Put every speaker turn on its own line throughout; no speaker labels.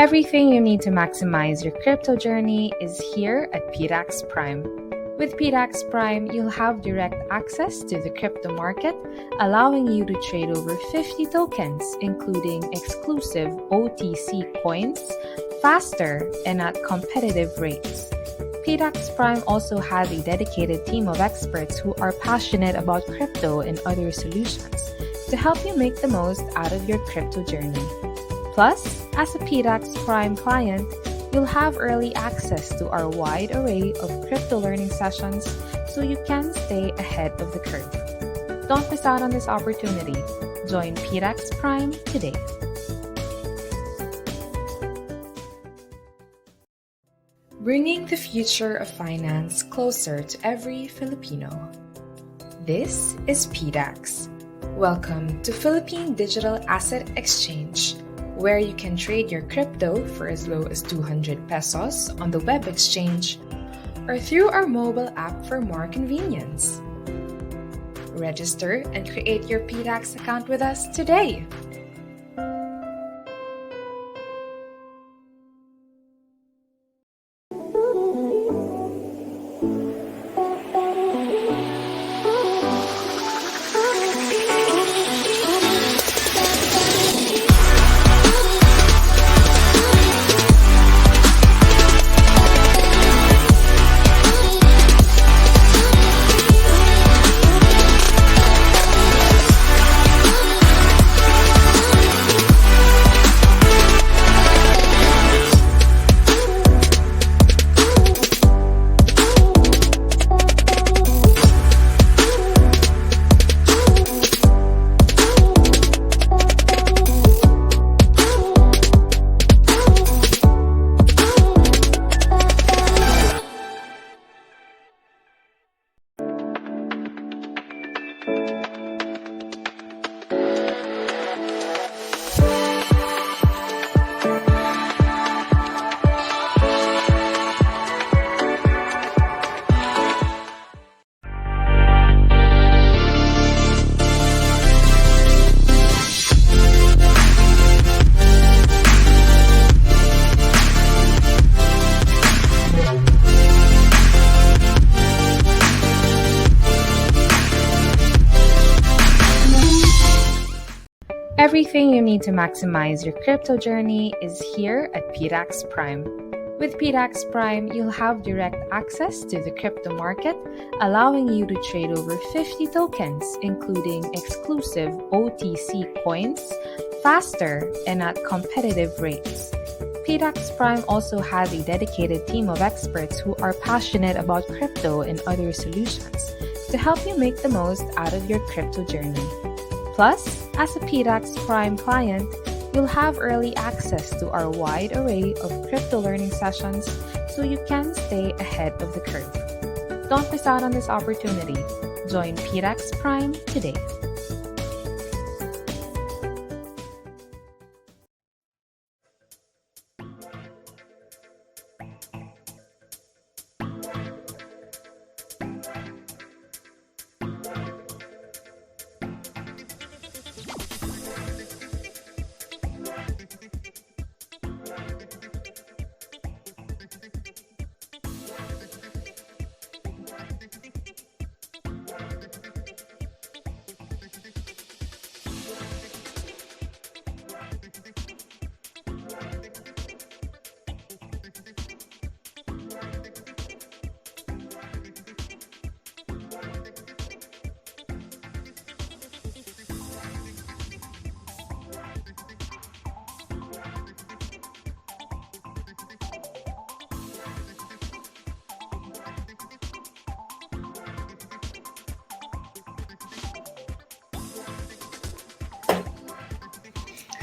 Everything you need to maximize your crypto journey is here at PDAX Prime. With PDAX Prime, you'll have direct access to the crypto market, allowing you to trade over 50 tokens, including exclusive OTC coins, faster and at competitive rates. PDAX Prime also has a dedicated team of experts who are passionate about crypto and other solutions to help you make the most out of your crypto journey. Plus, as a PDAX Prime client, you'll have early access to our wide array of crypto learning sessions so you can stay ahead of the curve. Don't miss out on this opportunity. Join PDAX Prime today. Bringing the future of finance closer to every Filipino. This is PDAX. Welcome to Philippine Digital Asset Exchange, where you can trade your crypto for as low as 200 pesos on the web exchange or through our mobile app for more convenience. Register and create your PDAX account with us today. Everything you need to maximize your crypto journey is here at PDAX Prime. With PDAX Prime, you'll have direct access to the crypto market, allowing you to trade over 50 tokens, including exclusive OTC coins, faster and at competitive rates. PDAX Prime also has a dedicated team of experts who are passionate about crypto and other solutions to help you make the most out of your crypto journey. Plus, as a PDAX Prime client, you'll have early access to our wide array of crypto learning sessions so you can stay ahead of the curve. Don't miss out on this opportunity. Join PDAX Prime today.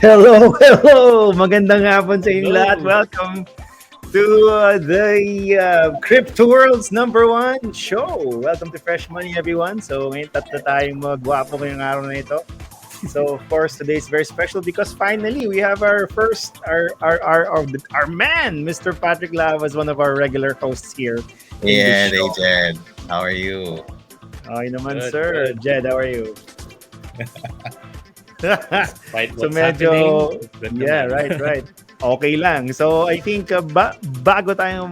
Hello, hello! Magandang hapon sa inyong lahat. Welcome to the Crypto World's #1 show. Welcome to Fresh Money, everyone. So, ngayon tatlo tayong magwapo ngayong araw na ito. So, of course, today is very special because finally, we have our man, Mr. Patrick Lava, as one of our regular hosts here.
Yeah, hey, Jed. How are you?
Okay naman, good, sir. Good. Jed, how are you?
Despite
so
what's
medyo,
happening,
yeah, right. Okay lang. So I think bago tayo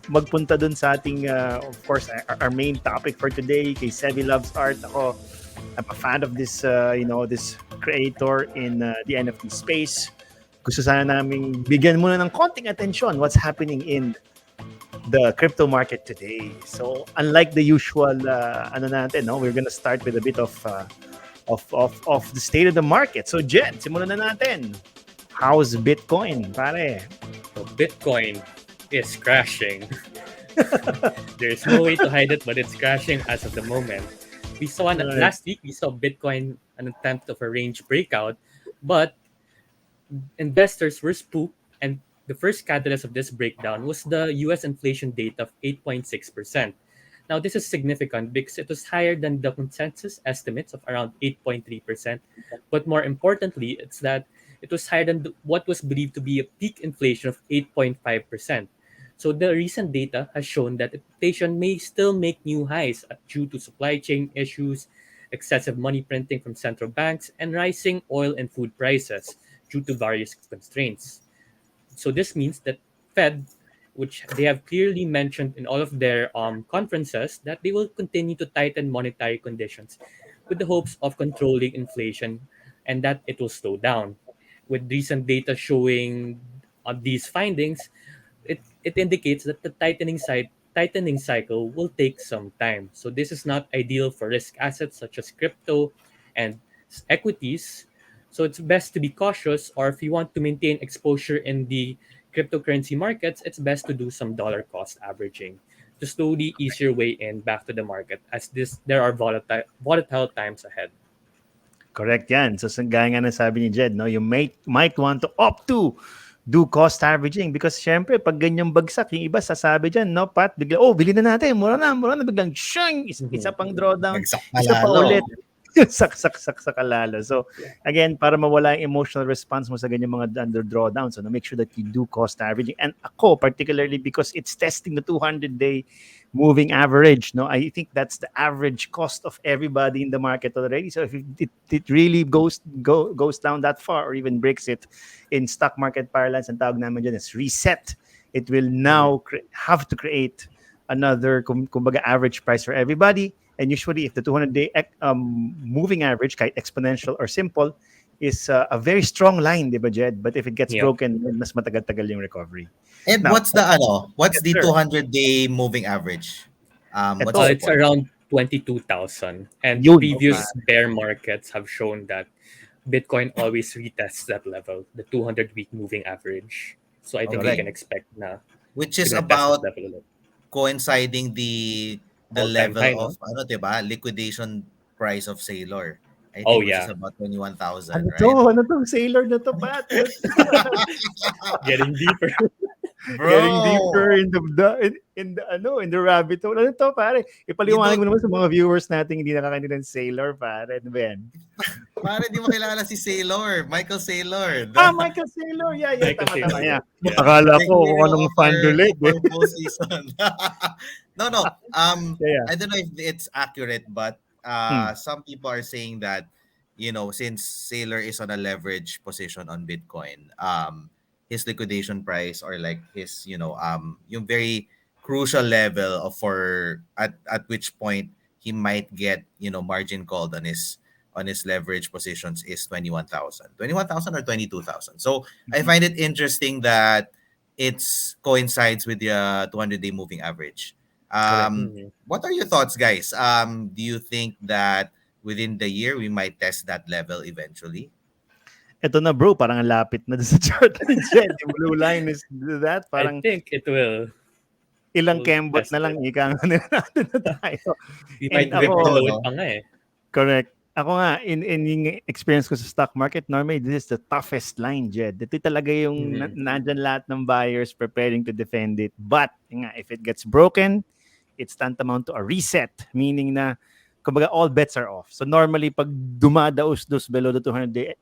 magpunta dun sa ating of course our main topic for today kay Sevilovesart, ako I'm a fan of this this creator in the NFT space. Gusto sana naming bigyan muna ng konting atensyon what's happening in the crypto market today. So unlike the usual ano natin, no, we're gonna start with a bit of the state of the market. So Jen, simulan na natin. How's Bitcoin, pare?
So Bitcoin is crashing. There's no way to hide it, but it's crashing as of the moment. We saw
Right.
last week. We saw Bitcoin an attempt of a range breakout, but investors were spooked, and the first catalyst of this breakdown was the U.S. inflation data of 8.6%. Now, this is significant because it was higher than the consensus estimates of around 8.3%. But more importantly, it's that it was higher than what was believed to be a peak inflation of 8.5%. So the recent data has shown that inflation may still make new highs due to supply chain issues, excessive money printing from central banks, and rising oil and food prices due to various constraints. So this means that Fed, which they have clearly mentioned in all of their conferences, that they will continue to tighten monetary conditions with the hopes of controlling inflation and that it will slow down. With recent data showing these findings, it indicates that the tightening cycle will take some time. So this is not ideal for risk assets such as crypto and equities. So it's best to be cautious, or if you want to maintain exposure in the cryptocurrency markets, it's best to do some dollar cost averaging to slowly ease your way in back to the market, as this there are volatile times ahead.
Correct yan. So gaya nga ng sabi ni Jed, no, you might want to opt to do cost averaging because syempre pag ganyang bagsak, yung iba sasabi dyan, no, Pat, bigla, oh, bilhin na natin, mura na, biglang, shang, isa
Mhm.
pang drawdown,
Bagsak
isa pa
palalo.
ulit. Sak kalalo. So, again, para mawala yung emotional response mo sa ganyan mga under drawdown, so make sure that you do cost averaging. And ako, particularly because it's testing the 200-day moving average, no, I think that's the average cost of everybody in the market already. So if it really goes down that far or even breaks it in stock market parlance, ang tawag naman dyan is reset. It will
Mhm.
now have to create another kumbaga average price for everybody. And usually, if the 200-day moving average, kahit exponential or simple, is a very strong line, di ba, Jed? But if it gets
Yep.
broken, mas matagal-tagal yung recovery.
And
Now,
what's
yes,
the
sir.
200-day moving average? What's the
Ito,
It's
support?
around 22,000, and
yun.
previous bear markets have shown that Bitcoin always retests that level, the 200-week moving average. So I think we
Correct.
can
Okay.
expect na
Which
it's
is
gonna test this
about
level a lot.
coinciding the
All-time
level
high,
of
no?
ano 'di ba, liquidation price of Sailor. I
Oh
think which is
yeah,
about 21,000,
Ano to?
right?
Ano to? Sailor na to, Pat? Ano to?
getting deeper.
Getting deeper
Bro,
in the rabbit hole. Ano to, pare?
you
Ipaliwanag mo
don't
naman sa mga viewers natin hindi nakakanilan ng Sailor, pare. Ano ba yan?
pare di mo kilala si Sailor, Michael Sailor,
Ah, Michael Sailor. Yeah, yeah.
Michael
Tama, tama.
Saylor.
Yeah.
Yeah.
Akala
the
ko kung
hero
anong
of our
fandulit eh.
Super Bowl season. No, no.
Yeah, yeah.
I don't know if it's accurate, but
Hmm.
some people are saying that since Sailor is on a leverage position on Bitcoin, his liquidation price or like his yung very crucial level of for at which point he might get margin called on his leverage positions is 21,000 or 22,000. So I
Mhm.
find it interesting that it's coincides with the 200-day moving average.
Correct.
Mhm.
What are your thoughts, guys? Do you think that within the year we might test that level eventually?
Ito na bro, parang ang lapit na sa chart ni Jed. Yung blue line is that.
I
Parang
think it
ilang
will
kembot
test
na
it.
lang ika nga nila natin na tayo.
We
And
might
I
rip
don't
ako,
know,
below it
no?
pa nga eh.
correct. Ako nga, in yung experience ko sa stock market, normally this is the toughest line, Jed. Ito talaga yung
Mhm.
nandyan lahat ng buyers preparing to defend it. But, yun nga, if it gets broken, it's tantamount to a reset. Meaning na, kumbaga, all bets are off. So normally, pag dumadaos-dos below the 200-day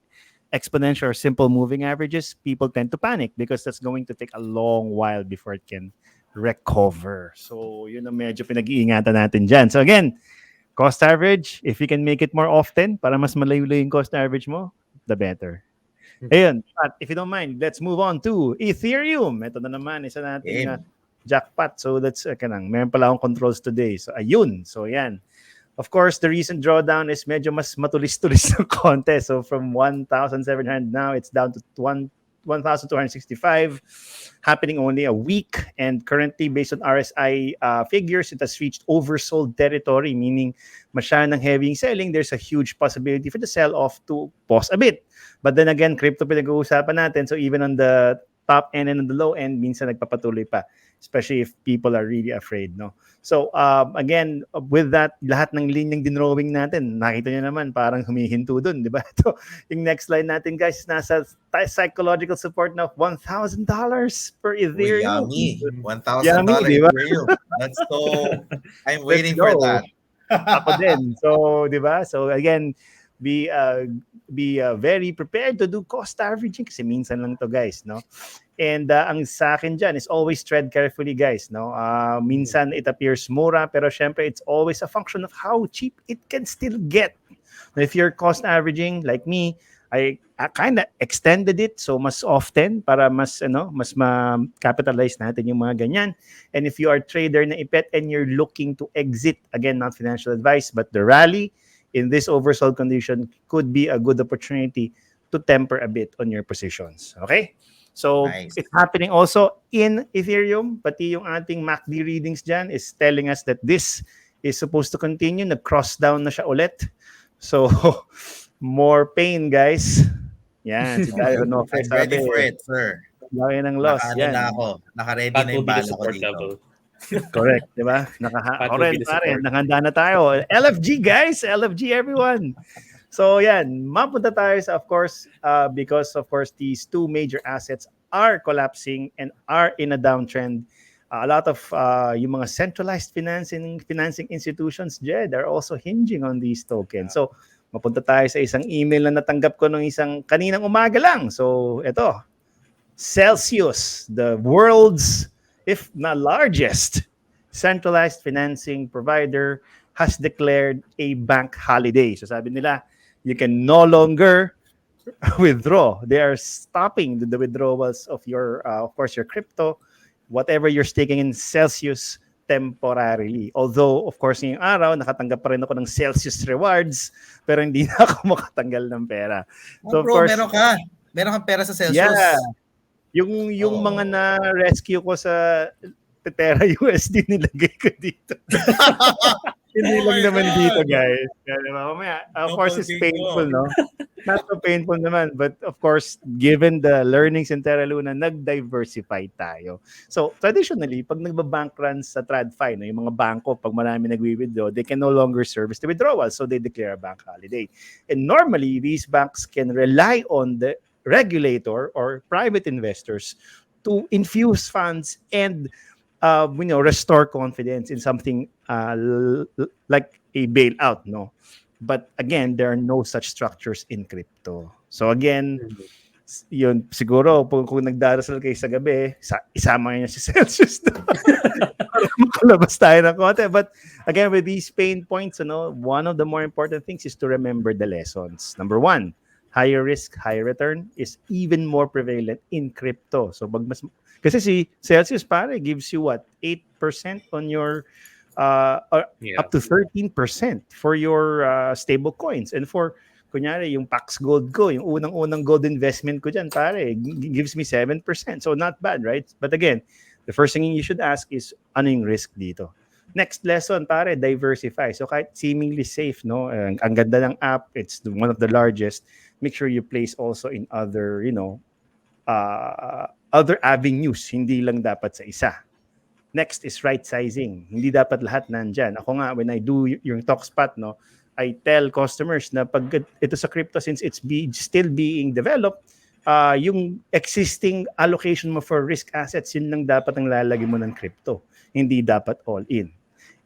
exponential or simple moving averages, people tend to panic because that's going to take a long while before it can recover. So, yun ang medyo pinag-iingatan natin dyan. So again, cost average, if you can make it more often para mas malayo yung cost average mo, the better. Ayun, at if you don't mind, let's move on to Ethereum. Ito na naman, isa nating
Game.
jackpot. So that's, kanang, meron pala akong controls today. So ayun, so yan. Of course, the recent drawdown is medyo mas matulis-tulis ng konti. So from 1,700 now, it's down to 1,265, happening only a week. And currently, based on RSI figures, it has reached oversold territory, meaning masyadong heavy selling. There's a huge possibility for the sell-off to pause a bit. But then again, crypto pinag-uusapan natin. So even on the top end and on the low end, minsan nagpapatuloy pa, especially if people are really afraid, no? So again, with that, lahat ng linyang dinrawing natin, nakita nyo naman parang humihinto dun, di ba? Ito, yung next line natin, guys, nasa psychological support na $1,000 per
Uy,
Ethereum.
yummy.
Yummy,
$1,000
di ba?
Ethereum. That's so... I'm
Let's
waiting for
go.
that.
Ako din. So, di ba? So again, be very prepared to do cost averaging kasi minsan lang to, guys, no? And ang sa akin dyan is always tread carefully, guys, no? Minsan it appears mura, pero syempre it's always a function of how cheap it can still get. If you're cost averaging like me, I kind of extended it so mas often para mas mas ma-capitalize natin yung mga ganyan. And if you are trader na ipet and you're looking to exit, again, not financial advice, but the rally in this oversold condition could be a good opportunity to temper a bit on your positions. Okay? So,
Nice.
it's happening also in Ethereum. Pati yung ating MACD readings dyan is telling us that this is supposed to continue. Nag-cross down na siya ulit. So, more pain, guys. Yan, si Dario Onofre
I'm ready
sabi,
for it, sir.
laki ng loss.
Naka-ano
Yan.
na ako. Naka-ready
That
na
will
yung
be the
bala ko
support
dito.
level.
Correct, di ba?
That
Ako
will
rin,
be the
pare.
support.
Nakahanda na tayo. LFG, guys. LFG, everyone. So, yan. Mapunta tayo sa, of course, because, of course, these two major assets are collapsing and are in a downtrend. A lot of yung mga centralized financing institutions, Jed, are also hinging on these tokens. So, mapunta tayo sa isang email na natanggap ko nung isang kaninang umaga lang. So, ito. Celsius, the world's, if not largest, centralized financing provider, has declared a bank holiday. So sabi nila, you can no longer withdraw. They are stopping the withdrawals of your, of course, your crypto, whatever you're staking in Celsius temporarily. Although, of course, ngayong araw, nakatanggap pa rin ako ng Celsius rewards, pero hindi na ako makatanggal ng pera. So, of
bro,
course,
meron kang pera sa Celsius.
yeah. Yung mga na-rescue ko sa Terra USD nilagay ko dito. Hindi lang naman dito, guys. Mamaya, of course, it's painful, no? Not so painful naman, but of course, given the learnings in Terra Luna, nag-diversify tayo. So, traditionally, pag nagbabank runs sa TradFi, no, yung mga bangko, pag marami nagwi-withdraw, they can no longer service the withdrawal, so they declare a bank holiday. And normally, these banks can rely on the regulator or private investors to infuse funds and restore confidence in something like a bailout, no? But again, there are no such structures in crypto. So again, yun, siguro kung nagdarasal kayo sa gabi, isama niyo si Celsius na para makalabas tayo ng konti. But again, with these pain points, one of the more important things is to remember the lessons. Number one, higher risk, higher return is even more prevalent in crypto. So kasi si Celsius pare gives you what 8% on your up to 13% for your stable coins, and for kunyari yung Pax Gold ko, yung unang gold investment ko diyan pare gives me 7%. So not bad, right? But again, the first thing you should ask is ano yung risk dito. Next lesson pare, diversify. So kahit seemingly safe, no, ang ganda ng app, it's one of the largest. Make sure you place also in other, other avenues, hindi lang dapat sa isa. Next is right sizing. Hindi dapat lahat nandyan. Ako nga, when I do yung TalkSpot, no, I tell customers na pag ito sa crypto, since it's still being developed, yung existing allocation mo for risk assets, yun lang dapat ang lalagay mo ng crypto. Hindi dapat all in.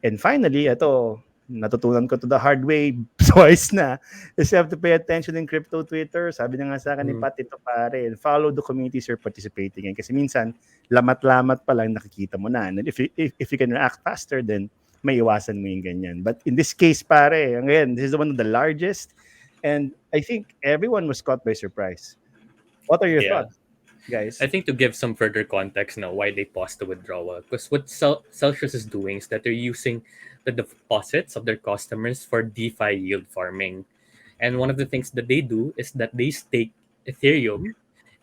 And finally, ito, natutunan ko to the hard way twice na, is you have to pay attention in crypto Twitter. Sabi na nga sa akin ni Pat, ito pare, follow the communities you're participating in. Kasi minsan, lamat-lamat pa lang nakikita mo na. And if you can react faster, then may iwasan mo yung ganyan. But in this case, pare, again, this is one of the largest, and I think everyone was caught by surprise. What are your
Yeah.
thoughts, guys?
I think to give some further context now why they paused the withdrawal, because what Celsius is doing is that they're using the deposits of their customers for DeFi yield farming. And one of the things that they do is that they stake Ethereum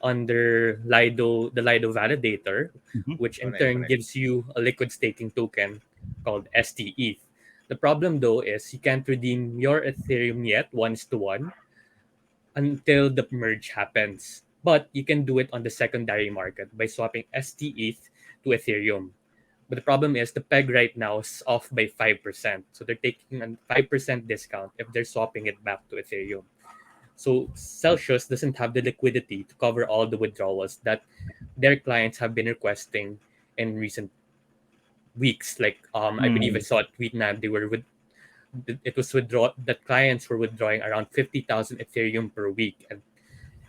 on their the Lido validator,
Mhm.
which in
Correct,
turn
correct.
gives you a liquid staking token called STETH. The problem though is you can't redeem your Ethereum yet 1:1 until the merge happens. But you can do it on the secondary market by swapping STETH to Ethereum. But the problem is the peg right now is off by 5%. So they're taking a 5% discount if they're swapping it back to Ethereum. So Celsius doesn't have the liquidity to cover all the withdrawals that their clients have been requesting in recent weeks. Like I believe I
Mm.
saw a tweet that it was withdraw that clients were withdrawing around 50,000 Ethereum per week, and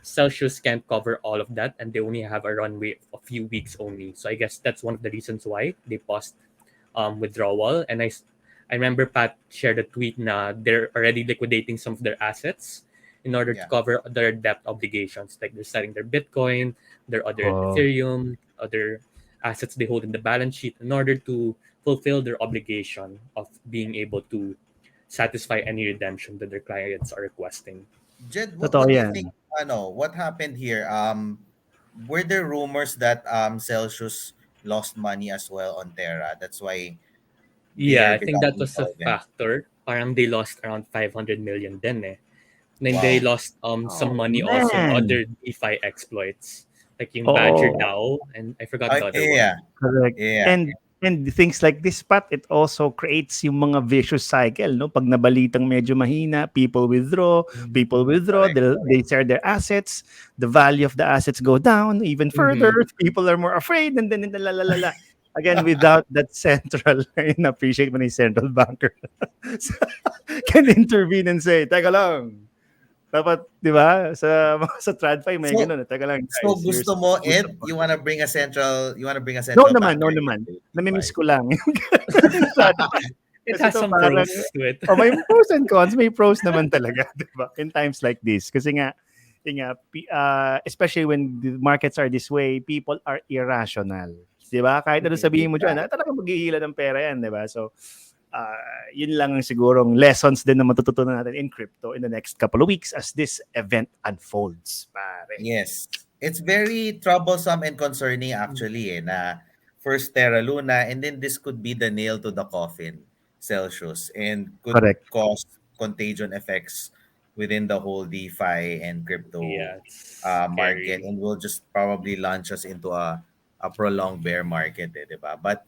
Celsius can't cover all of that, and they only have a runway of a few weeks only. So I guess that's one of the reasons why they paused withdrawal. And I remember Pat shared a tweet na they're already liquidating some of their assets in order to
Yeah.
cover their debt obligations. Like they're selling their Bitcoin, their other
Oh.
Ethereum, other assets they hold in the balance sheet in order to fulfill their obligation of being able to satisfy any redemption that their clients are requesting.
Jed,
Totoo
what do you
yan.
think? What happened here? Were there rumors that Celsius lost money as well on Terra? That's why they
Yeah,
are
I think that
becoming
was a
insolvent.
factor. Parang they lost around 500 million din eh. Then they
Wow.
lost some
Oh,
money also in
man.
other DeFi exploits, like yung Badger
Oh.
DAO, and I forgot
Oh,
the other
yeah,
one.
Correct.
yeah,
And things like this, Pat, it also creates yung mga vicious cycle, no? Pag nabalitang medyo mahina, people withdraw,
correct.
they share their assets, the value of the assets go down even further,
Mm-hmm.
people are more afraid, and then la la la la. Again, without that central, I appreciate when a central banker can intervene and say, teka lang, dapat, di ba, sa TradFi may
So,
ganun, teka lang
so
guys, you're
gusto
supposed
mo,
to
Ed,
support.
you wanna bring a
No
central
naman, no
banker
naman.
into
Nami-miss
DeFi?
ko lang yung ganun TradFi.
It
Kasi
has
ito
some
parang,
pros to it.
oh, may pros and cons. May pros naman talaga, di ba? In times like this. Kasi nga, especially when the markets are this way, people are irrational. Di ba? Kahit ano sabihin mo dyan, talagang maghihila ng pera yan, di ba? So, yun lang ang sigurong lessons din na matututunan natin in crypto in the next couple of weeks as this event unfolds, pare.
Yes. It's very troublesome and concerning actually na first Terra Luna and then this could be the nail to the coffin, Celsius, and could
Correct.
cause contagion effects within the whole DeFi and crypto
Yeah, it's
market
scary.
and will just probably launch us into a prolonged bear market, diba? But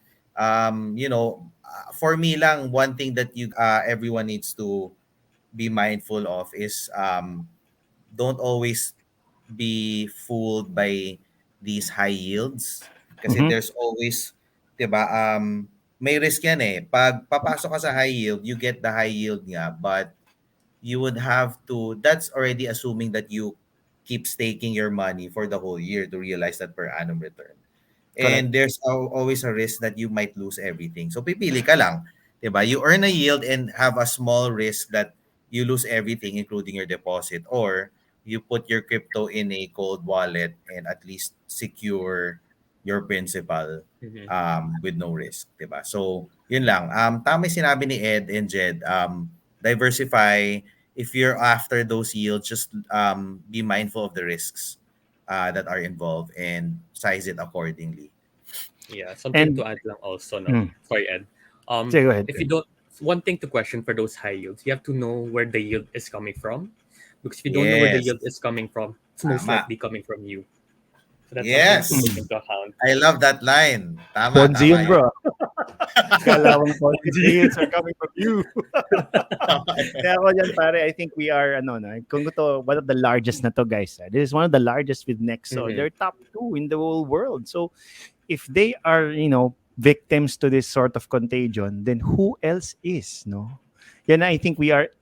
for me lang one thing that you everyone needs to be mindful of is don't always be fooled by these high yields kasi
Mhm.
there's always 'di ba may risk yan eh pag papasok ka sa high yield you get the high yield nga but you would have to that's already assuming that you keep staking your money for the whole year to realize that per annum return.
Correct.
And there's always a risk that you might lose everything. So pipili ka lang, 'di ba? You earn a yield and have a small risk that you lose everything including your deposit or you put your crypto in a cold wallet and at least secure your principal
Mm-hmm.
with no risk, 'di ba? So, yun lang. Tama yung sinabi ni Ed and Jed, diversify. If you're after those yields, just be mindful of the risks that are involved and size it accordingly.
Yeah, something
And
to add lang also, no?
mm,
Sorry, Ed.
sige, go ahead.
If you don't, one thing to question for those high yields, you have to know where the yield is coming from. Because if you don't know where the
Yes.
yield is coming from, it's most
Tama.
likely coming from you. So that's something to take
Yes.
Mm.
into account.
I love that line. Tama,
Ponzi
tama
yun,
yun.
bro. Kalawang Ponzi yields are coming from you.
Tama yun.
Kaya ako dyan, pare, I think we are, kung ito, one of the largest na to, guys. This is one of the largest with Nexo.
Mm-hmm.
They're top 2 in the whole world. So, if they are, victims to this sort of contagion, then who else is, no? Yan, I think we are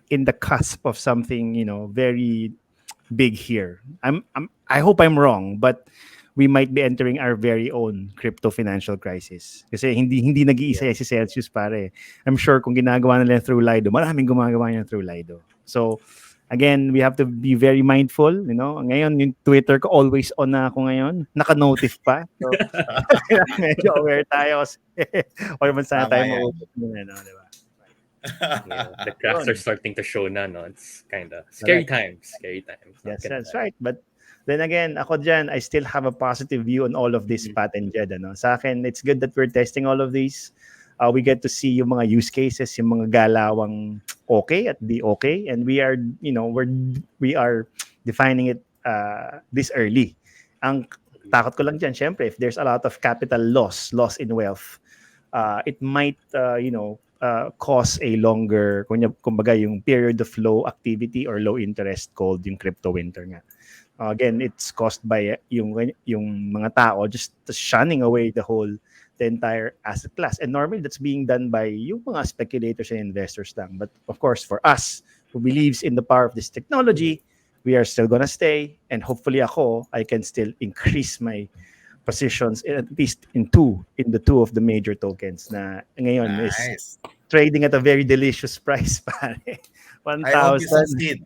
in the cusp of something, very big here. I hope I'm wrong, but we might be entering our very own crypto financial crisis. Kasi hindi nag-iisa
Yeah.
si Celsius pare. I'm sure kung ginagawa nila through Lido, maraming gumagawa niyan through Lido. So Again, we have to be very mindful, Ngayon, yung Twitter ko always on na ako ngayon, naka-notif pa. So, medyo aware tayo kasi or man sana
Tama
tayo
yan.
maubos mo, 'di ba?
Yeah, the cracks are
Yun,
starting to show na, no? It's kind of scary
correct.
times. Scary times. Not
Yes,
gonna
that's
lie.
right. But then again, ako diyan, I still have a positive view on all of this,
Mhm.
Pat and Jed, ano. Sa akin, it's good that we're testing all of these. We get to see yung mga use cases, yung mga galawang okay at di okay, and we are defining it this early. Ang takot ko lang diyan, syempre, if there's a lot of capital loss in wealth, it might cause a longer kumbaga yung period of low activity or low interest called yung crypto winter nga. Again, it's caused by yung mga tao just shunning away the entire asset class. And normally that's being done by yung mga speculators and investors lang. But of course, for us who believes in the power of this technology, we are still gonna stay, and hopefully I can still increase my positions at least in the two of the major tokens na ngayon is
Nice.
trading at a very delicious price, pare.
I hope you
1,000.
succeed.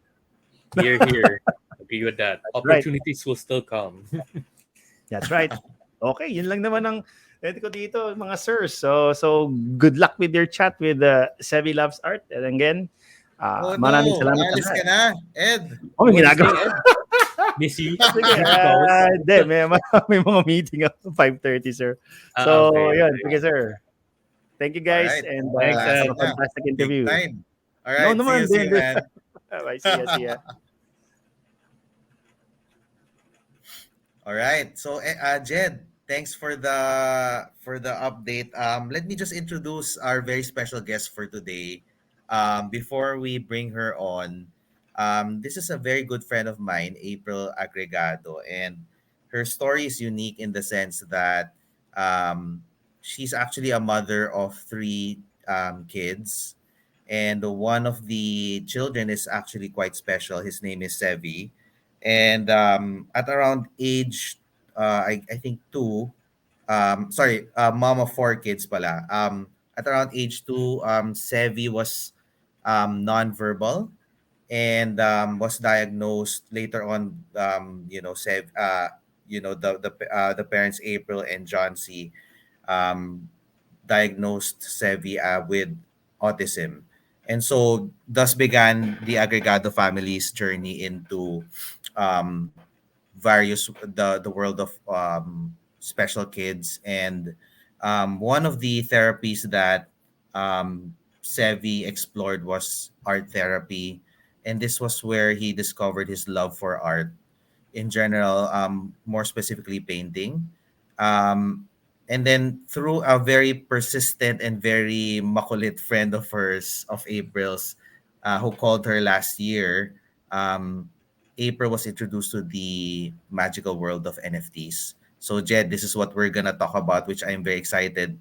Here, here. Agree with that.
That's right.
Opportunities will still come.
That's right. Okay, yun lang naman ang edit ko dito, mga sirs. So good luck with your chat with Sevilovesart. And again,
Oh
maraming
no,
salamat sa
alis
lahat.
ka na, Ed.
Oh,
You
may
want to stay,
ginagawa.
Ed? Busy?
Sige,
Busy calls?
hindi, may mga meeting ako 5:30, sir. So,
Okay,
yun,
okay.
sige, sir. Thank you,
All
guys,
right.
and
Thanks,
have
Classic
a
Ed.
na.
fantastic
Big
interview.
time. All
No
right. See
naman,
you, see you,
hindi.
man.
Bye, see ya.
All right. So, Jed, thanks for the update. Let me just introduce our very special guest for today. Before we bring her on, this is a very good friend of mine, April Agregado, and her story is unique in the sense that um, she's actually a mother of three kids, and one of the children is actually quite special. His name is Sevi, and at around age I think two, sorry, mom of four kids pala, at around age two, Sevi was non-verbal, and was diagnosed later on, the parents April and John C um, diagnosed Sevi with autism. And so thus began the Agregado family's journey into um, the world of special kids. And one of the therapies that Sevi explored was art therapy, and this was where he discovered his love for art in general, more specifically painting. Um, and then through a very persistent and very makulit friend of hers, of April's, who called her last year, um, April was introduced to the magical world of NFTs. So, Jed, this is what we're gonna talk about, which I'm very excited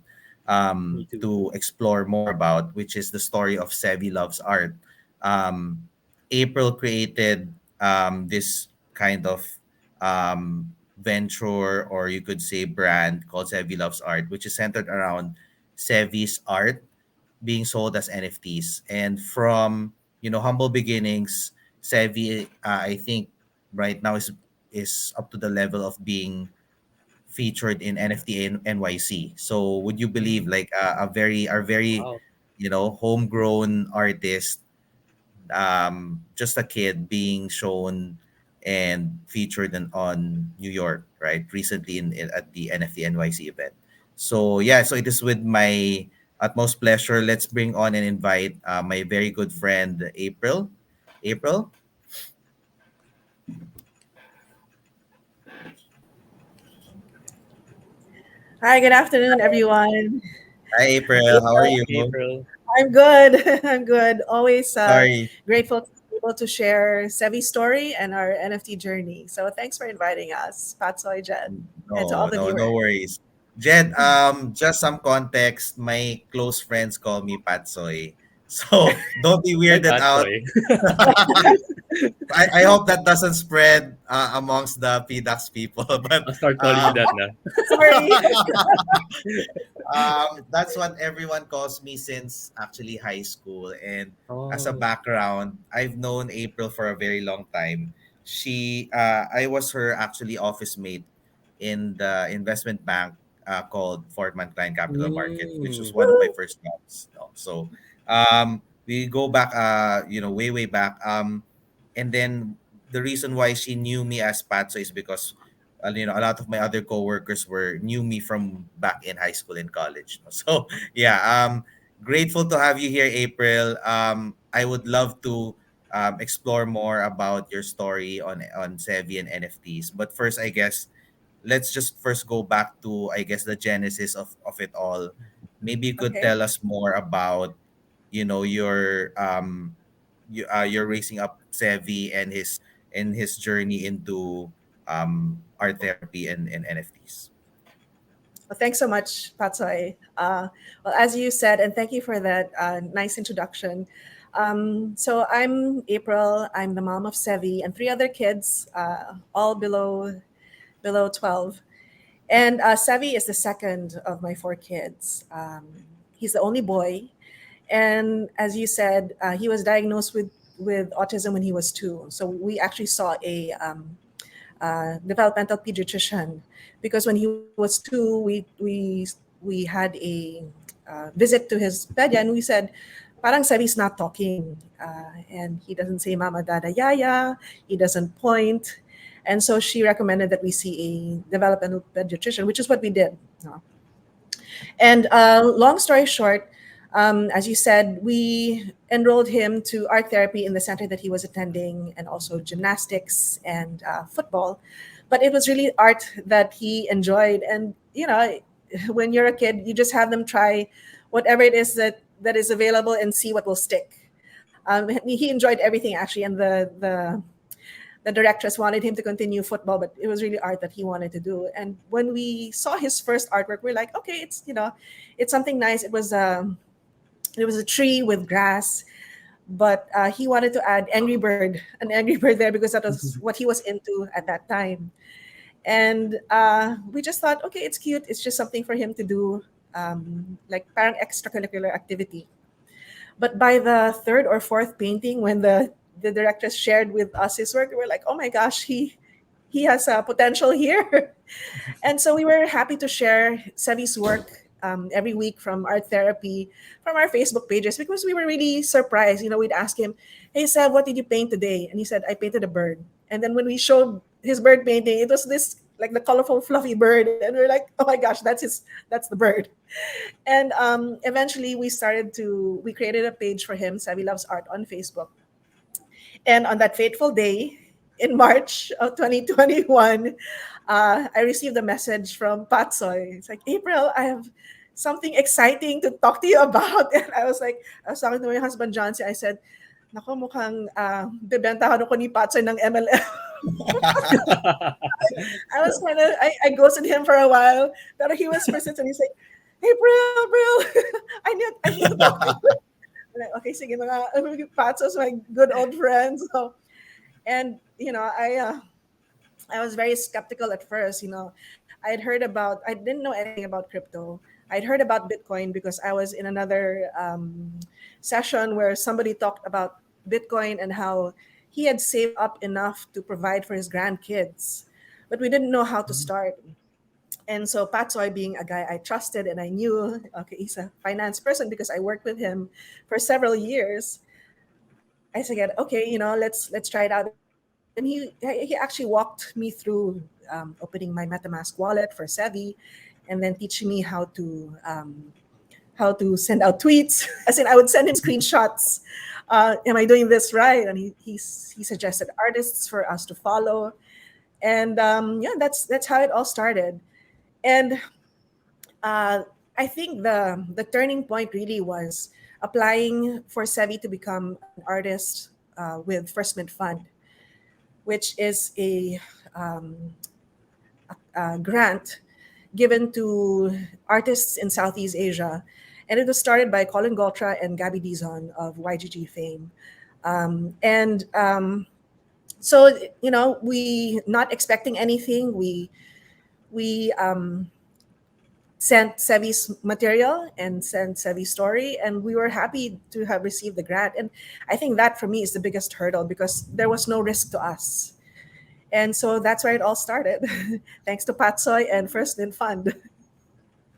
Me too.
to explore more about, which is the story of Sevi Loves Art. Um, April created this kind of venture, or you could say brand, called Sevi Loves Art, which is centered around Sevi's art being sold as NFTs. And from humble beginnings, Sevi, I think right now is up to the level of being featured in NFT and NYC. So would you believe, like a very
Wow.
homegrown artist, just a kid being shown and featured on New York, right? Recently at the NFT NYC event. So yeah, so it is with my utmost pleasure. Let's bring on and invite my very good friend April. April,
Hi, good afternoon, everyone.
hi April, how are
April.
you?
April.
I'm good. I'm good. Always
Sorry,
grateful to be able to share Sevi's story and our NFT journey. So thanks for inviting us, Pat Soy Jen, and to all
no,
the
no, no
viewers.
worries. Jed, just some context. My close friends call me Patsoy. So don't be
Hi,
weirded out.
Patsoy.
I hope that doesn't spread amongst the PDAX people. But
I'll start calling you
um,
that now.
Sorry.
that's what everyone calls me since actually high school. And as a
Oh.
background, I've known April for a very long time. I was her actually office mate in the investment bank called Fortman Klein Capital Market, which was
Mm.
one of my
Woo!
first jobs. No? So we go back, way way back. And then the reason why she knew me as Patso is because a lot of my other coworkers were knew me from back in high school and college. So yeah, grateful to have you here, April. I would love to explore more about your story on Sevi and NFTs. But first, I guess let's just first go back to, I guess, the genesis of it all. Maybe you could
Okay.
tell us more about your raising up Sevi and his journey into art therapy and NFTs.
Well, thanks so much, Patsoy. Well, as you said, and thank you for that nice introduction. So I'm April. I'm the mom of Sevi and three other kids, all below 12. And Sevi is the second of my four kids. He's the only boy. And as you said, he was diagnosed with autism when he was 2. So we actually saw a developmental pediatrician because when he was 2, we had a visit to his pedia and we said, parang Sevi's not talking, and he doesn't say mama, dada, yaya. He doesn't point. And so she recommended that we see a developmental pediatrician, which is what we did. And long story short, as you said, we enrolled him to art therapy in the center that he was attending, and also gymnastics and football. But it was really art that he enjoyed. And when you're a kid, you just have them try whatever it is that is available and see what will stick. He enjoyed everything actually, and the directress wanted him to continue football, but it was really art that he wanted to do. And when we saw his first artwork, we're like, okay, it's something nice. It was a tree with grass, but he wanted to add an Angry Bird there because that was what he was into at that time. And we just thought, okay, it's cute. It's just something for him to do, like parang extracurricular activity. But by the third or fourth painting, when the directors shared with us his work, we were like, oh my gosh, he has a potential here. And so we were happy to share Sevi's work every week from art therapy, from our Facebook pages, because we were really surprised. We'd ask him, hey, Sev, what did you paint today? And he said, I painted a bird. And then when we showed his bird painting, it was this like the colorful, fluffy bird. And we're like, oh my gosh, that's the bird. And eventually we created a page for him, Sevi Loves Art, on Facebook. And on that fateful day in March of 2021, I received a message from Patsoy. It's like, April, I have something exciting to talk to you about. And I was talking to my husband, John. I said, Nako, mukhang bebentahan ako ni Patsoy ng MLM. I was I ghosted him for a while. But he was persistent. He's like, April, I need to talk to you. I'm like, okay, sige mga Patsos, my good old friends. So, and I was very skeptical at first. I didn't know anything about crypto. I'd heard about Bitcoin because I was in another session where somebody talked about Bitcoin and how he had saved up enough to provide for his grandkids, but we didn't know how to start. And so Patsoy, being a guy I trusted and I knew, okay, he's a finance person because I worked with him for several years. I said, okay, let's try it out. And he actually walked me through opening my MetaMask wallet for Sevi, and then teaching me how to send out tweets. As in, I would send him screenshots. Am I doing this right? And he suggested artists for us to follow, and yeah, that's how it all started. And I think the turning point really was applying for Sevi to become an artist with First Mint Fund, which is a grant given to artists in Southeast Asia. and it was started by Colin Goltra and Gabby Dizon of YGG fame. And so we, not expecting anything, we sent Sevi's material and sent Sevi's story, and we were happy to have received the grant. And I think that for me is the biggest hurdle because there was no risk to us. And so that's where it all started. Thanks to Patsoy and First Wind Fund.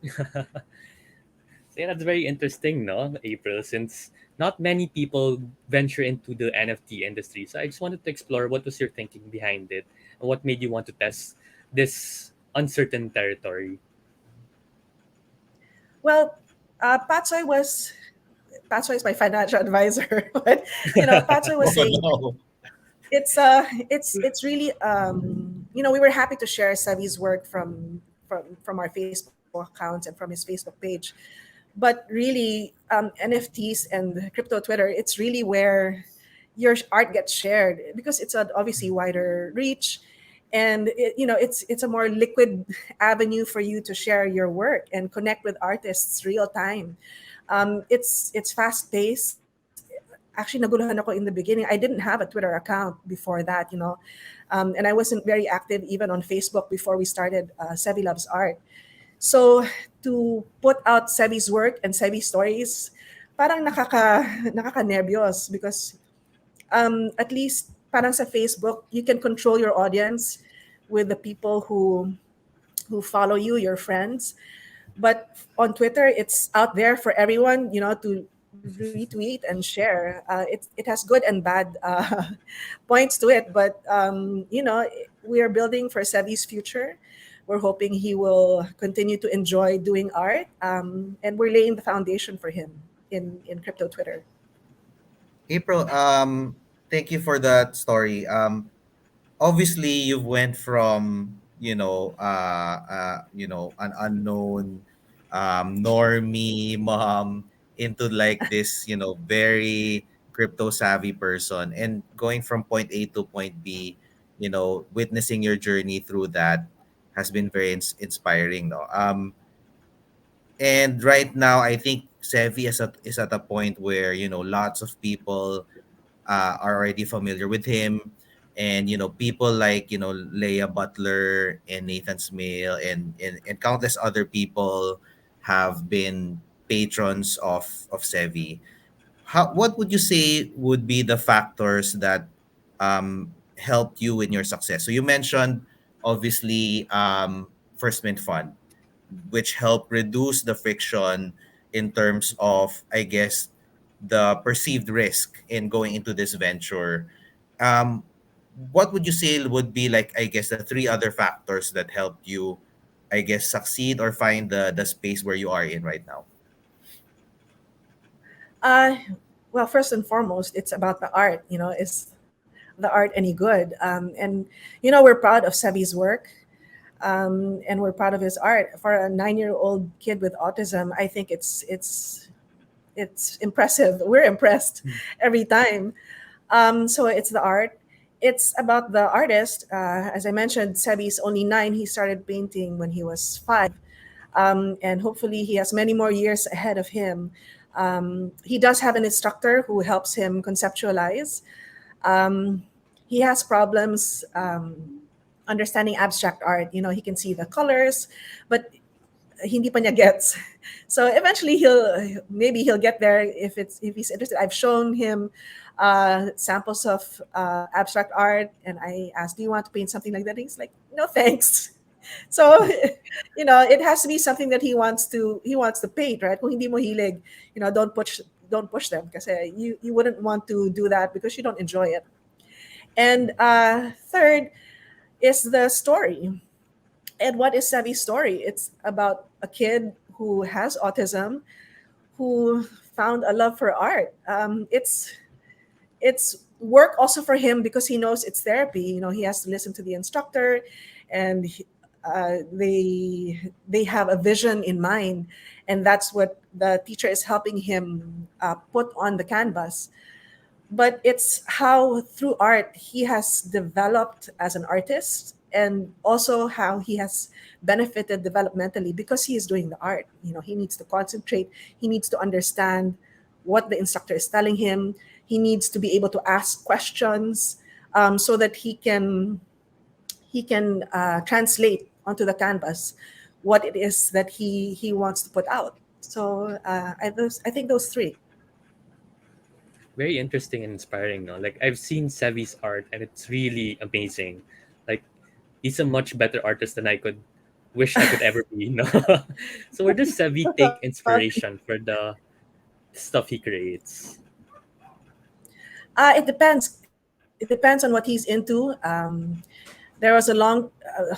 So yeah, that's very interesting, no, April, since not many people venture into the NFT industry. So I just wanted to explore what was your thinking behind it and what made you want to test this uncertain territory.
Well, Patsoy was Patsoy is my financial advisor, but Patsoy was
Oh
saying
no.
it's really we were happy to share Savi's work from our Facebook accounts and from his Facebook page, but really NFTs and crypto Twitter, it's really where your art gets shared because it's an obviously wider reach, and it's a more liquid avenue for you to share your work and connect with artists real time. It's fast paced. Actually, naguluhan ako in the beginning. I didn't have a Twitter account before that. And I wasn't very active even on Facebook before we started Sevi Loves Art. So to put out Sevi's work and Sevi's stories, parang nakaka-nervyos because at least parang sa Facebook, you can control your audience with the people who follow you, your friends. But on Twitter, it's out there for everyone, to retweet and share. It has good and bad points to it, but we are building for Sevi's future. We're hoping he will continue to enjoy doing art, and we're laying the foundation for him in crypto Twitter.
April, thank you for that story. Obviously you went from an unknown normie mom into like this very crypto savvy person, and going from point A to point B, witnessing your journey through that has been very inspiring, no? And right now I think Sevi is at a point where lots of people are already familiar with him, and people like Leia Butler and Nathan Smale and countless other people have been patrons of Sevi. What would you say would be the factors that helped you in your success? So you mentioned obviously First Mint Fund, which help reduce the friction in terms of, I guess, the perceived risk in going into this venture. Um, what would you say would be like, I guess, the three other factors that helped you, I guess, succeed or find the space where you are in right now?
Uh, well, first and foremost, it's about the art. Is the art any good? And we're proud of Sebi's work, and we're proud of his art. For a 9-year-old kid with autism, I think it's impressive. We're impressed every time. So it's the art. It's about the artist. As I mentioned, Sebi's only 9. He started painting when he was 5, and hopefully he has many more years ahead of him. He does have an instructor who helps him conceptualize. Um, he has problems understanding abstract art. He can see the colors, but hindi pa niya gets. So eventually he'll get there if he's interested. I've shown him samples of abstract art, and I asked, "Do you want to paint something like that?" He's like, "No, thanks." So it has to be something that he wants to paint, right? Kung hindi mo hilig, don't push them because you wouldn't want to do that because you don't enjoy it. And third is the story. And what is Savi's story? It's about a kid who has autism, who found a love for art. It's work also for him because he knows it's therapy. He has to listen to the instructor, and they have a vision in mind, and that's what the teacher is helping him put on the canvas. But it's how through art he has developed as an artist, and also how he has benefited developmentally because he is doing the art. He needs to concentrate, he needs to understand what the instructor is telling him, he needs to be able to ask questions, so that he can translate onto the canvas what it is that he wants to put out. So I think those three.
Very interesting and inspiring. No, like I've seen Sevi's art, and it's really amazing. Like he's a much better artist than I could wish I could ever be. No, so where does Sevi take inspiration for the stuff he creates?
It depends. It depends on what he's into. There was a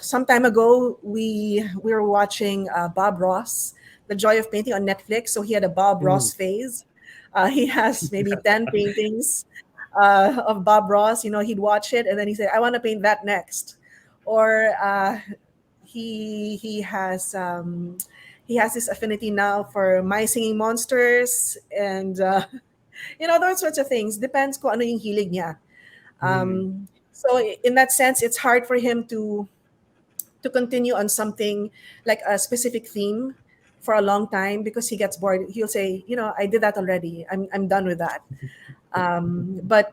some time ago we were watching Bob Ross, The Joy of Painting on Netflix. So he had a Bob
Mm.
Ross phase. He has maybe 10 paintings of Bob Ross. He'd watch it and then he said, "I want to paint that next," or he has this affinity now for My Singing Monsters, and those sorts of things. Depends kung ano yung hilig niya.
Mm.
So in that sense, it's hard for him to continue on something like a specific theme for a long time because he gets bored. He'll say, "I did that already. I'm done with that." But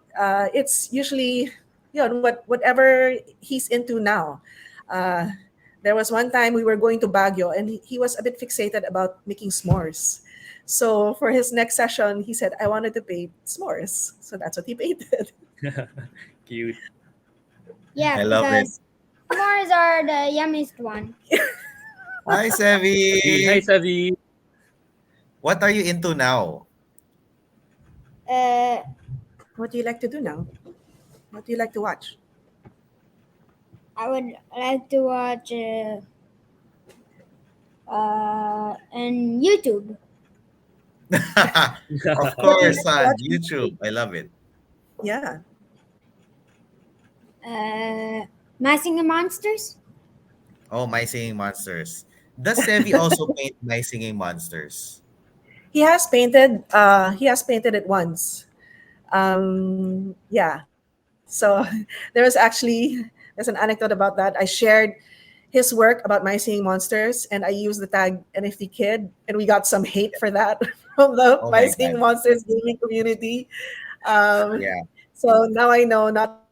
it's usually, whatever he's into now. Uh, there was one time we were going to Baguio, and he was a bit fixated about making s'mores. So for his next session, he said, "I wanted to paint s'mores." So that's what he painted.
Cute.
Yeah,
I love it.
because s'mores are the yummiest one.
Hi,
Sevi. Hi,
Sevi.
Sevi.
What are you into now?
Uh,
What do you like to do now? What do you like to watch?
I would like to watch on YouTube.
Of
What do you
course,
like to
on
watch on
YouTube.
TV?
I love it.
Yeah.
My Singing Monsters.
Oh, My Singing Monsters. Does Sevi also paint My Singing Monsters?
He has painted it once. Yeah. So there's an anecdote about that. I shared his work about My Seeing Monsters, and I used the tag NFT Kid, and we got some hate for that from the
Oh
My
my
Seeing
God.
Monsters gaming community. Um,
Yeah.
so now I know not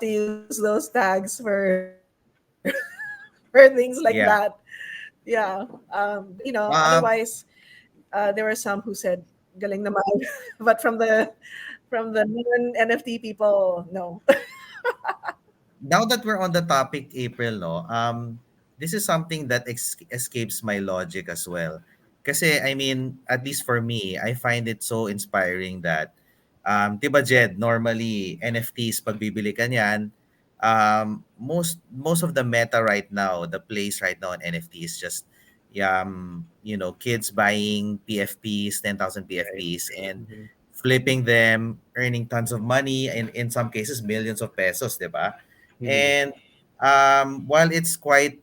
to use those tags for things like that. Yeah. But otherwise,
Um,
there were some who said galing naman, but from the non-NFT people, no.
Now that we're on the topic, April, no, this is something that escapes my logic as well. Kasi, I mean, at least for me, I find it so inspiring that, diba Jed, normally, NFTs, pag bibili ka niyan, most of the meta right now, the place right now on NFT is just, kids buying PFPs, 10,000
Right.
PFPs, and
Mhm.
flipping them, earning tons of money, and in some cases, millions of pesos, diba?
Mhm.
And while it's quite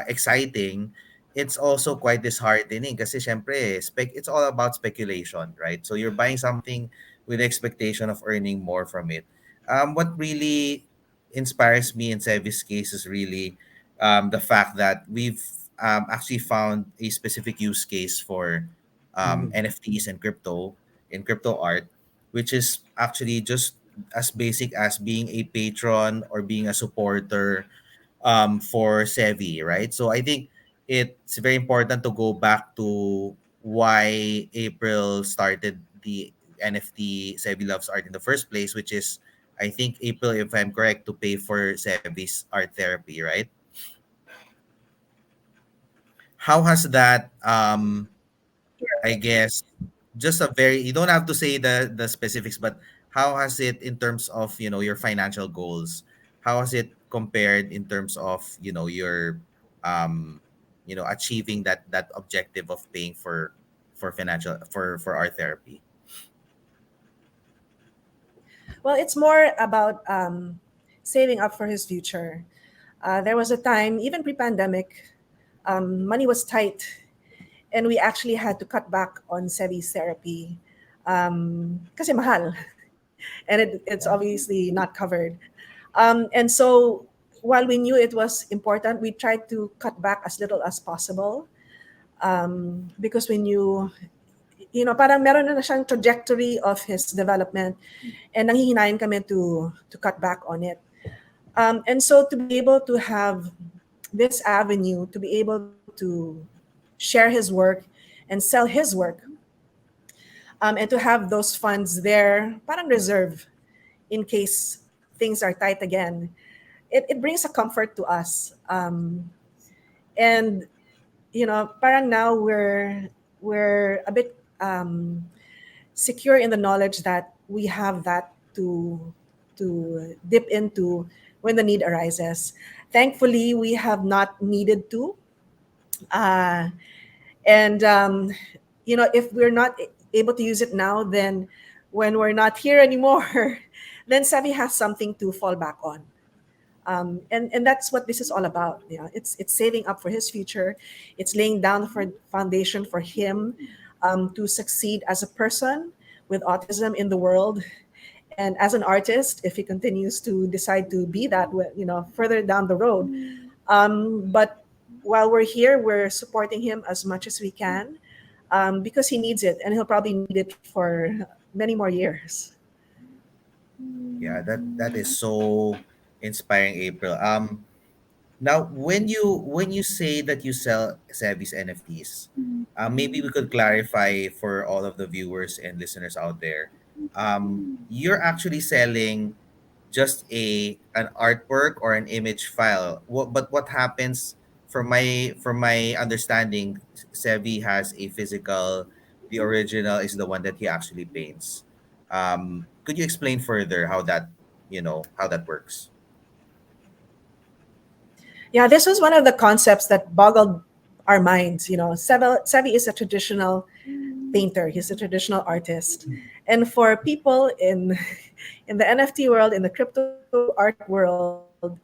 exciting, it's also quite disheartening kasi syempre it's all about speculation, right? So you're buying something with the expectation of earning more from it. What really inspires me in Sevi's case is really the fact that we've actually found a specific use case for
Mhm.
NFTs and crypto in crypto art, which is actually just as basic as being a patron or being a supporter for Sevi, right? So I think it's very important to go back to why April started the NFT Sevi Loves Art in the first place, which is, I think, April, if I'm correct, to pay for Sevi's art therapy, right? How has that I guess just a very, you don't have to say the specifics, but how has it in terms of, your financial goals? How has it compared in terms of, your achieving that objective of paying for financial for art therapy?
Well, it's more about saving up for his future. There was a time, even pre-pandemic, money was tight, and we actually had to cut back on Sevi's therapy kasi mahal, and it's obviously not covered. And so while we knew it was important, we tried to cut back as little as possible, because we knew, parang meron na siyang trajectory of his development, and nanghihinayin kami to cut back on it. And so to be able to have this avenue, to be able to share his work and sell his work, and to have those funds there, parang reserve in case things are tight again, it brings a comfort to us. And parang now we're a bit secure in the knowledge that we have that to dip into when the need arises. Thankfully, we have not needed to. Uh, and if we're not able to use it now, then when we're not here anymore, then Savvy has something to fall back on. And that's what this is all about. It's saving up for his future. It's laying down the foundation for him, to succeed as a person with autism in the world, and as an artist, if he continues to decide to be that way, further down the road. But while we're here, we're supporting him as much as we can, because he needs it, and he'll probably need it for many more years.
Yeah, that is so inspiring, April. Now, when you say that you sell Sevi's NFTs, maybe we could clarify for all of the viewers and listeners out there. You're actually selling just a an artwork or an image file. But what happens, from my understanding, Sevi has a physical. The original is the one that he actually paints. Could you explain further how that, how that works?
Yeah, this was one of the concepts that boggled our minds. Sevi is a traditional painter. He's a traditional artist, and for people in in the NFT world, in the crypto art world,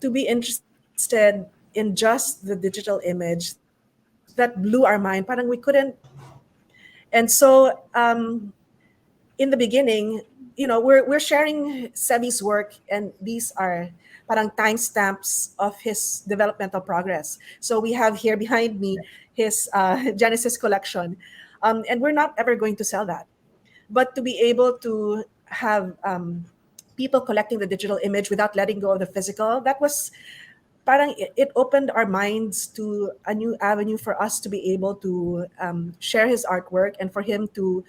to be interested in just the digital image, that blew our mind. Parang we couldn't. And so, in the beginning, we're sharing Sebi's work, and these are parang timestamps of his developmental progress. So we have here behind me his Genesis collection, and we're not ever going to sell that. But to be able to have people collecting the digital image without letting go of the physical, that was parang it opened our minds to a new avenue for us to be able to share his artwork, and for him to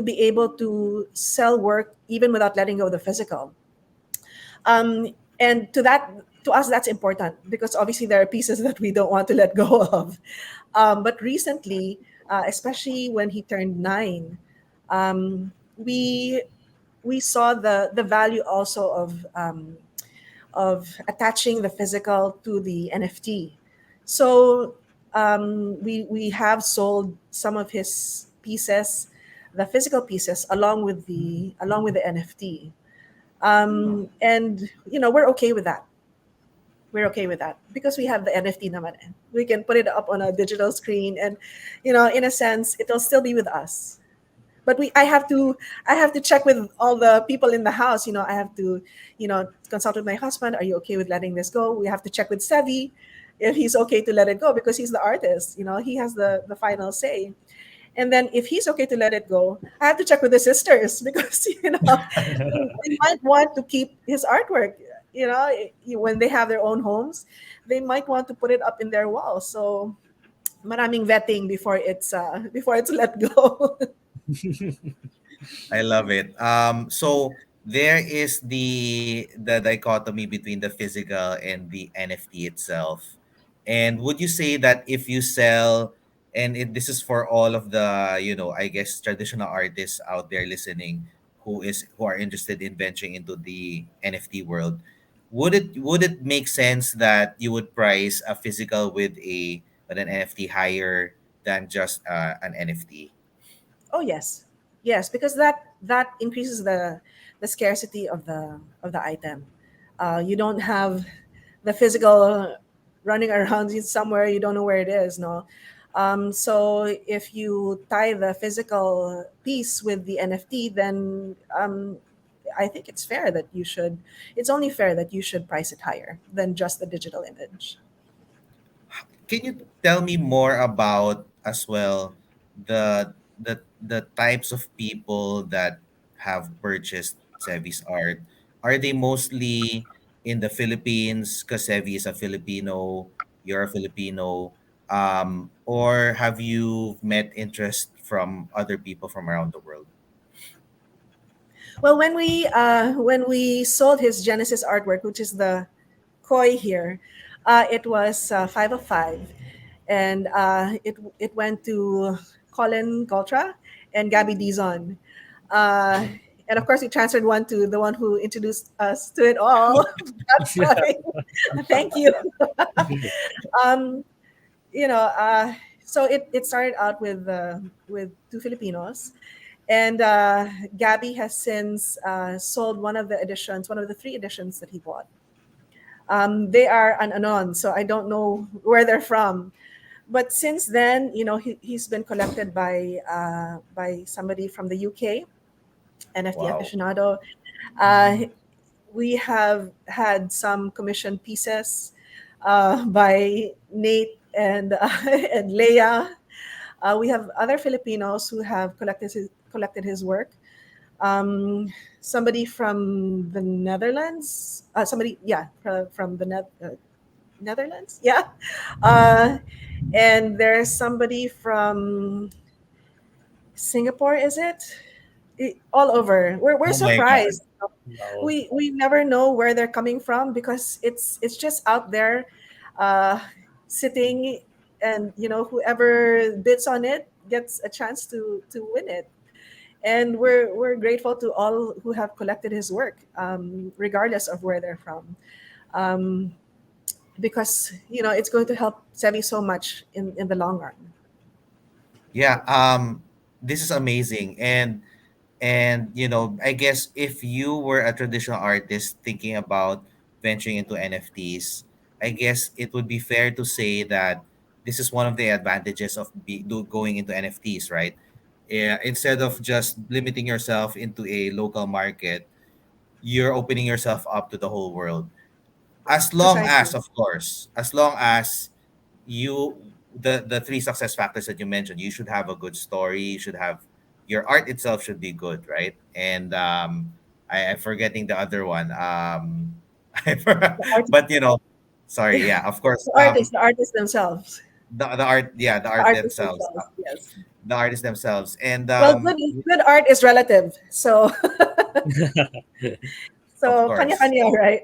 be able to sell work even without letting go of the physical. And to us, that's important because obviously there are pieces that we don't want to let go of. But recently, especially when he turned 9, we we saw the value also of attaching the physical to the NFT. So we have sold some of his pieces, the physical pieces, along with the NFT. And we're okay with that. We're okay with that because we have the NFT naman. We can put it up on a digital screen, and in a sense, it'll still be with us. But I have to check with all the people in the house. I have to consult with my husband. Are you okay with letting this go? We have to check with Sevi if he's okay to let it go because he's the artist. He has the final say. And then if he's okay to let it go, I have to check with the sisters because they might want to keep his artwork. When they have their own homes, they might want to put it up in their wall. So maraming vetting before it's let go.
I love it. So there is the dichotomy between the physical and the NFT itself. And would you say that if you sell, this is for all of the, I guess traditional artists out there listening, who are interested in venturing into the NFT world, would it make sense that you would price a physical with an NFT higher than just an NFT?
Oh yes, yes, because that increases the scarcity of the item. You don't have the physical running around somewhere you don't know where it is. No, so if you tie the physical piece with the NFT, then I think it's fair that you should. It's only fair that you should price it higher than just the digital image.
Can you tell me more about as well the types of people that have purchased Sevi's art? Are they mostly in the Philippines because Sevi is a Filipino, you're a Filipino, or have you met interest from other people from around the world?
Well, when we sold his Genesis artwork, which is the koi here, it was 5 of 5, and it went to Colin Goltra and Gabby Dizon. Uh, and of course, we transferred one to the one who introduced us to it all. That's why. Thank you. um, you know, so it started out with two Filipinos, and Gabby has since sold one of the three editions that he bought. They are an anon, so I don't know where they're from. But since then, he's been collected by somebody from the UK, NFT
Wow.
aficionado. Uh, we have had some commissioned pieces by Nate and and Leia. We have other Filipinos who have collected his work. Um, Somebody from the Netherlands. From the Netherlands. Yeah, uh, and there's somebody from Singapore. Is it? All over? We're
Oh my God.
surprised.
Wow.
We never know where they're coming from because it's just out there, uh, sitting, and whoever bids on it gets a chance to win it. And we're grateful to all who have collected his work, regardless of where they're from, um, because it's going to help Sevi so much in the long run.
Yeah, this is amazing. And I guess if you were a traditional artist thinking about venturing into NFTs, I guess it would be fair to say that this is one of the advantages of going into NFTs, right? Yeah, instead of just limiting yourself into a local market, you're opening yourself up to the whole world. As long as,
Precisely.
of course, as long as you the three success factors that you mentioned, you should have a good story, you should have your art itself should be good, right? And I'm forgetting the other one.
The art,
But sorry, yeah, of course.
the artists themselves,
The art, yeah, the
the
art
artists
themselves,
themselves. Yes.
the artists themselves, and
Well, good art is relative. So
of
so
course.
kanya-kanya, right?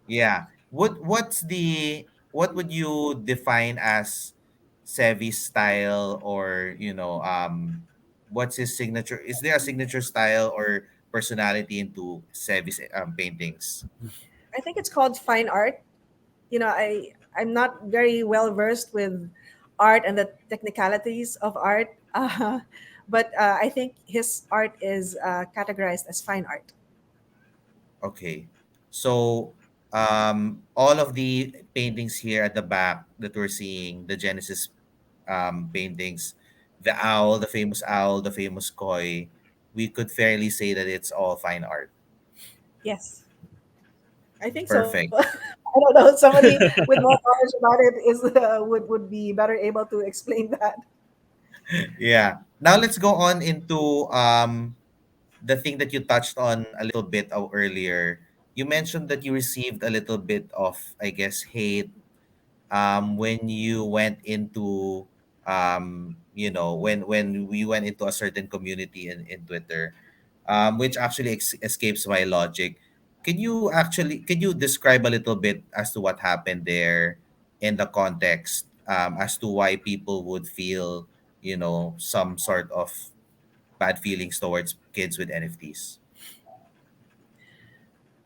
Yeah. What would you define as Sevi's style, or what's his signature? Is there a signature style or personality into Sevi's paintings?
I think it's called fine art. I'm not very well versed with art and the technicalities of art, but I think his art is categorized as fine art.
Okay. So all of the paintings here at the back that we're seeing, the Genesis paintings, the owl, the famous owl, the famous koi, we could fairly say that it's all fine art.
Yes, I think so.
Perfect.
I don't know. Somebody with more knowledge about it is would be better able to explain that.
Yeah. Now let's go on into the thing that you touched on a little bit earlier. You mentioned that you received a little bit of, I guess, hate when you went into when we went into a certain community in Twitter, which actually escapes my logic. Can you describe a little bit as to what happened there in the context, as to why people would feel some sort of bad feelings towards kids with NFTs?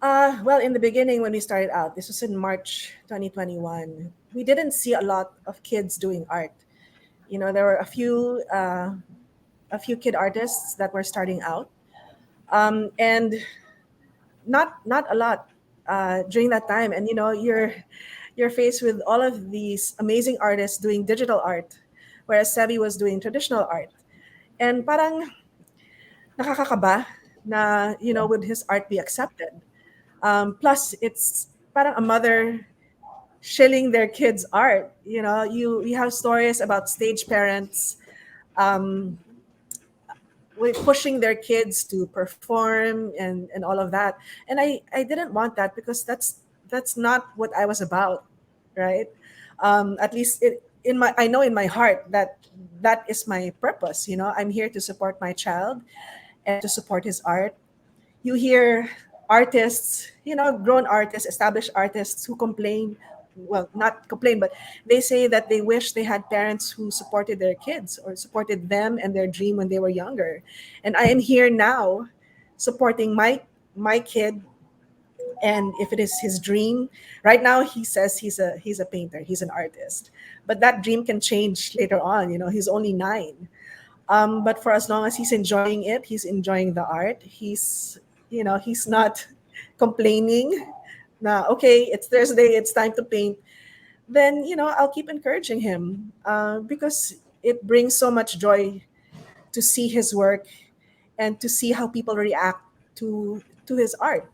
Well, in the beginning, when we started out, this was in March 2021. We didn't see a lot of kids doing art. There were a few kid artists that were starting out, and not a lot during that time. And you're faced with all of these amazing artists doing digital art, whereas Sevi was doing traditional art. And parang nakakakaba na, would his art be accepted? Plus, it's parang a mother shilling their kids' art. You have stories about stage parents um, pushing their kids to perform and all of that. And I didn't want that because that's not what I was about, right? At least I know in my heart that that is my purpose. I'm here to support my child and to support his art. You hear artists, grown artists, established artists who complain, well, not complain, but they say that they wish they had parents who supported their kids or supported them and their dream when they were younger. And I am here now supporting my kid, and if it is his dream. Right now he says he's a painter, he's an artist, but that dream can change later on. He's only 9. But for as long as he's enjoying it, he's enjoying the art. He's not complaining. Na okay, it's Thursday, it's time to paint. Then I'll keep encouraging him because it brings so much joy to see his work and to see how people react to his art.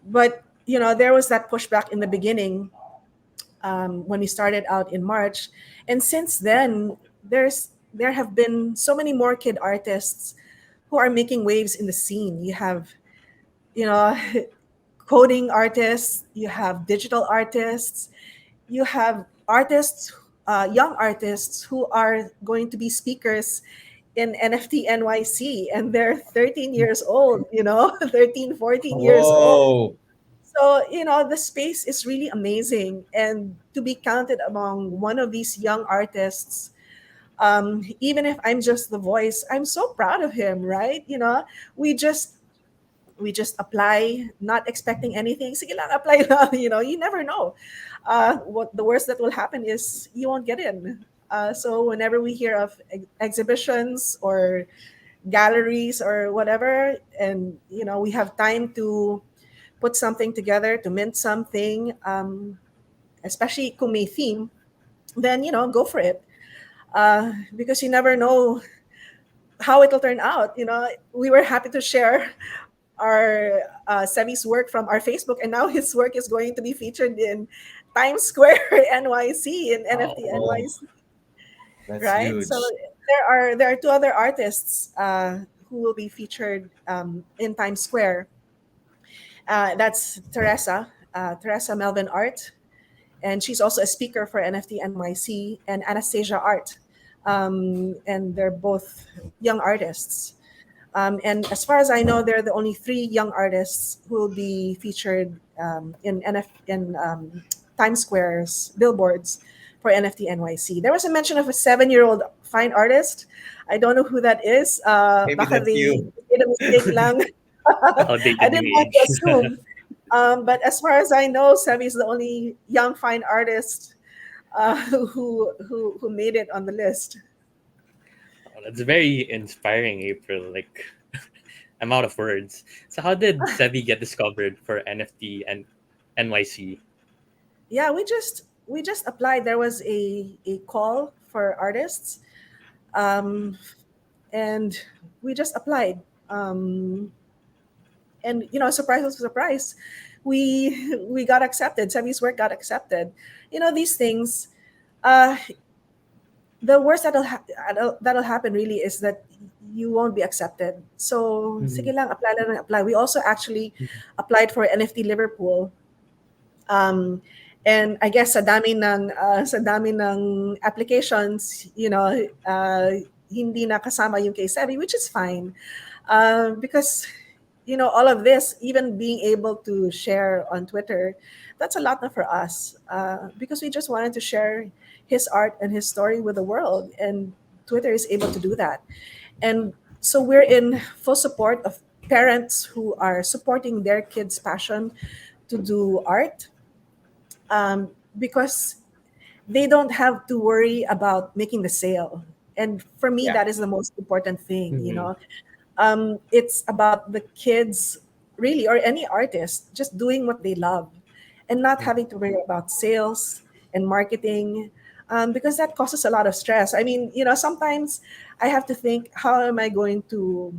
But there was that pushback in the beginning when we started out in March, and since then there have been so many more kid artists who are making waves in the scene. You have you know coding artists, you have digital artists, you have artists, young artists who are going to be speakers in NFT NYC, and they're 13 years old, 13, 14 years old.
Whoa.
So, the space is really amazing. And to be counted among one of these young artists, even if I'm just the voice, I'm so proud of him, right? We just we just apply, not expecting anything. Sige lang, apply lang. You never know. What the worst that will happen is you won't get in. So whenever we hear of exhibitions or galleries or whatever, and we have time to put something together to mint something, especially kung may theme, then go for it. Because you never know how it'll turn out. We were happy to share our Sevi's work from our Facebook, and now his work is going to be featured in Times Square NYC in NFT
Oh,
NYC,
That's
right? So
huge.
there are 2 other artists who will be featured in Times Square. That's Teresa Melvin Art, and she's also a speaker for NFT NYC, and Anastasia Art. And they're both young artists. And as far as I know, they're the only 3 young artists who will be featured in Times Square's billboards for NFT NYC. There was a mention of a 7-year-old fine artist. I don't know who that is.
maybe
Baka
that's
they
you.
made a mistake lang. I
Outdated
didn't want to
image.
assume. But as far as I know, Sevi is the only young fine artist who made it on the list.
Oh, that's very inspiring, April. Like, I'm out of words. So, how did Sevi get discovered for NFT and NYC?
Yeah, we just applied. There was a call for artists, um, and we just applied. And surprise was a surprise. We got accepted. Sevi's work got accepted. These things. Uh, the worst that'll happen really is that you won't be accepted. So sige
Mhm.
lang, apply. We also actually applied for NFT Liverpool. Um, and I guess sa dami ng applications, hindi na kasama yung case study, which is fine. Because all of this, even being able to share on Twitter, that's a lot na for us. Because we just wanted to share his art and his story with the world, and Twitter is able to do that. And so we're in full support of parents who are supporting their kids' passion to do art, because they don't have to worry about making the sale. And for me,
Yeah.
that is the most important thing.
Mhm.
It's about the kids, really, or any artist, just doing what they love and not having to worry about sales and marketing, because that causes a lot of stress. I mean, sometimes I have to think, how am I going to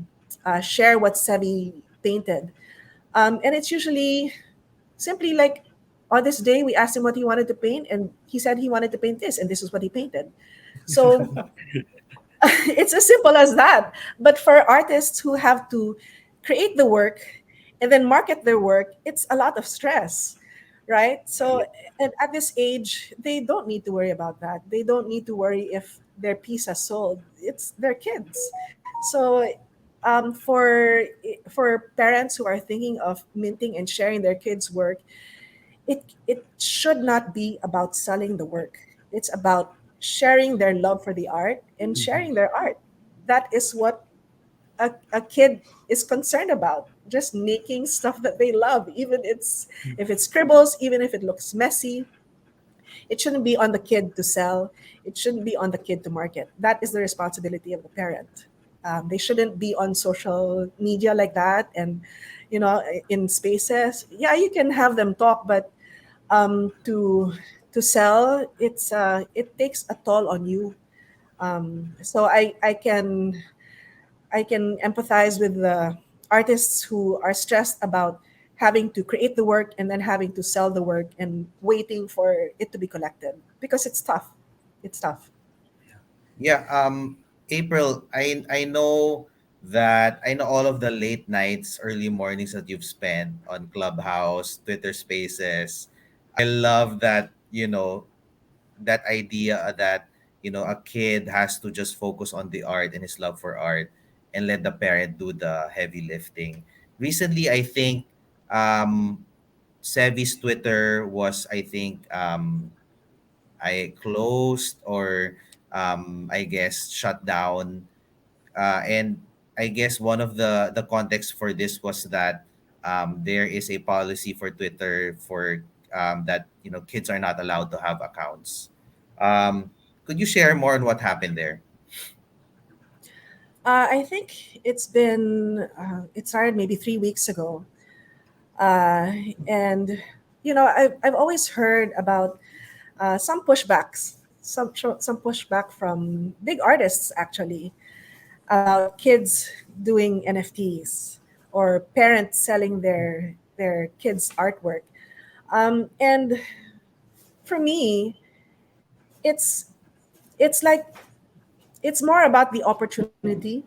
share what Sevi painted. And it's usually simply like, on this day, we asked him what he wanted to paint, and he said he wanted to paint this, and this is what he painted. So it's as simple as that. But for artists who have to create the work and then market their work, it's a lot of stress, right? So, and at this age, they don't need to worry about that. They don't need to worry if their piece has sold. It's their kids. So, for parents who are thinking of minting and sharing their kids' work, it should not be about selling the work. It's about sharing their love for the art and sharing their art. That is what a kid is concerned about. Just making stuff that they love, even it's if it scribbles, even if it looks messy. It shouldn't be on the kid to sell. It shouldn't be on the kid to market. That is the responsibility of the parent. They shouldn't be on social media like that, and in spaces. Yeah, you can have them talk, but to sell, it takes a toll on you. So I can empathize with the artists who are stressed about having to create the work and then having to sell the work and waiting for it to be collected, because it's tough. It's tough.
Yeah, April, I know all of the late nights, early mornings that you've spent on Clubhouse, Twitter Spaces. I love that, that idea that, a kid has to just focus on the art and his love for art and let the parent do the heavy lifting. Recently, I think Sevi's Twitter was, I think, I closed or I guess shut down. And I guess one of the context for this was that there is a policy for Twitter for that kids are not allowed to have accounts. Um, could you share more on what happened there?
I think it started maybe 3 weeks ago. And I've always heard about some pushbacks, some pushback from big artists actually, about kids doing NFTs or parents selling their kids' artwork. And for me, it's it's like it's more about the opportunity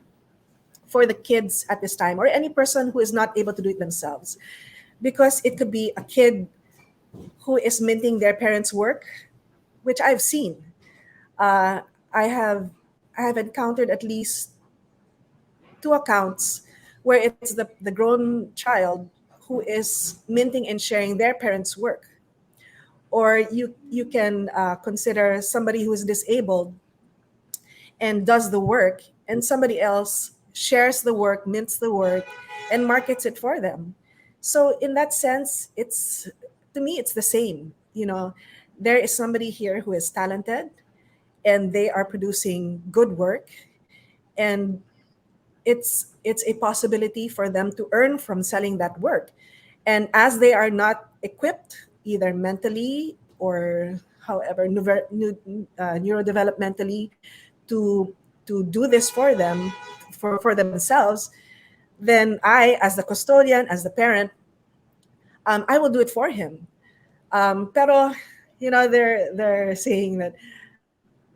for the kids at this time, or any person who is not able to do it themselves, because it could be a kid who is minting their parents' work, which I've seen. Uh, I have I have encountered at least two accounts where it's the grown child who is minting and sharing their parents' work. Or you can consider somebody who is disabled and does the work, and somebody else shares the work, mints the work, and markets it for them. So in that sense, it's to me it's the same. There is somebody here who is talented, and they are producing good work, and it's a possibility for them to earn from selling that work. And as they are not equipped either mentally or however neurodevelopmentally to do this for them, for themselves, then I, as the custodian, as the parent, I will do it for him. Pero they're saying that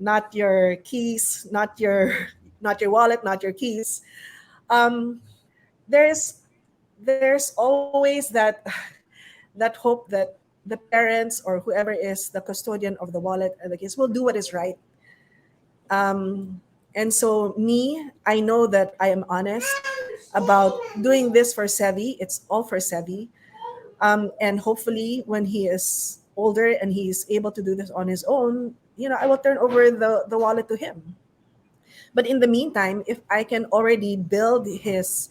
not your keys, not your wallet, not your keys. um, there's there's always that hope that the parents or whoever is the custodian of the wallet and the keys will do what is right. And so me, I know that I am honest about doing this for Sevi. It's all for Sevi. And hopefully when he is older and he's able to do this on his own, I will turn over the wallet to him. But in the meantime, if I can already build his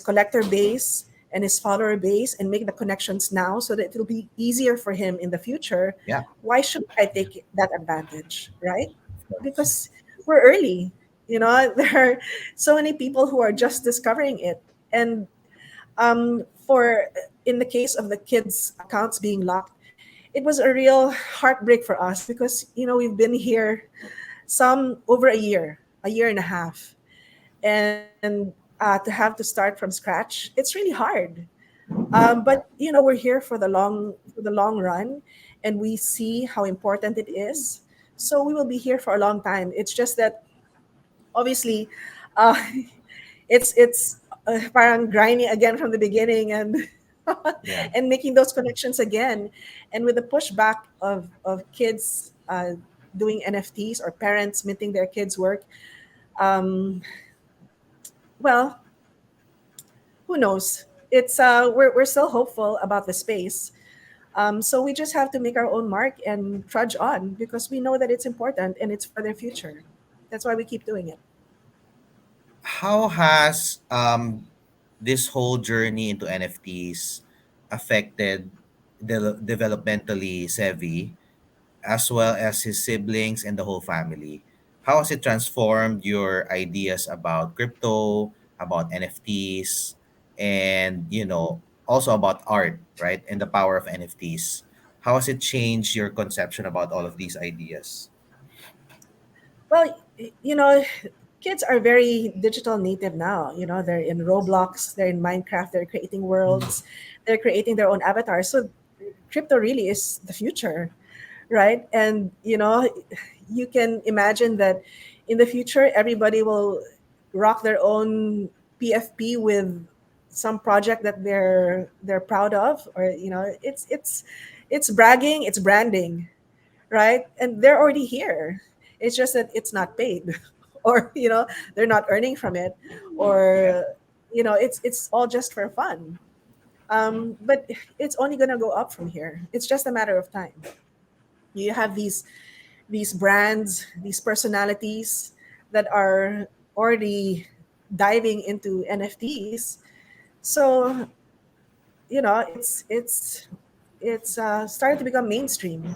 collector base and his follower base and make the connections now so that it'll be easier for him in the future,
Yeah,
why should I take that advantage, right?
of course.
Because we're early. There are so many people who are just discovering it. And for in the case of the kids' accounts being locked, it was a real heartbreak for us because we've been here some over a year and a half, and to have to start from scratch. It's really hard. But we're here for the long run, and we see how important it is. So we will be here for a long time. It's just that obviously, uh, it's parang grinding again from the beginning, and
Yeah.
and making those connections again, and with the pushback of kids doing NFTs or parents minting their kids' work. Um, well, who knows? It's we're still hopeful about the space. So we just have to make our own mark and trudge on because we know that it's important and it's for their future. That's why we keep doing it.
How has this whole journey into NFTs affected developmentally Sevi, as well as his siblings and the whole family? How has it transformed your ideas about crypto, about NFTs, and also about art, right? And the power of NFTs. How has it changed your conception about all of these ideas?
Well, kids are very digital native now. They're in Roblox, they're in Minecraft, they're creating worlds, they're creating their own avatars. So crypto really is the future, right? And you can imagine that in the future everybody will rock their own PFP with some project that they're proud of, or it's bragging, it's branding, right? And they're already here. It's just that it's not paid, or they're not earning from it,
Yeah.
or it's all just for fun. But it's only gonna go up from here. It's just a matter of time. You have these brands, these personalities that are already diving into NFTs. So it's starting to become mainstream,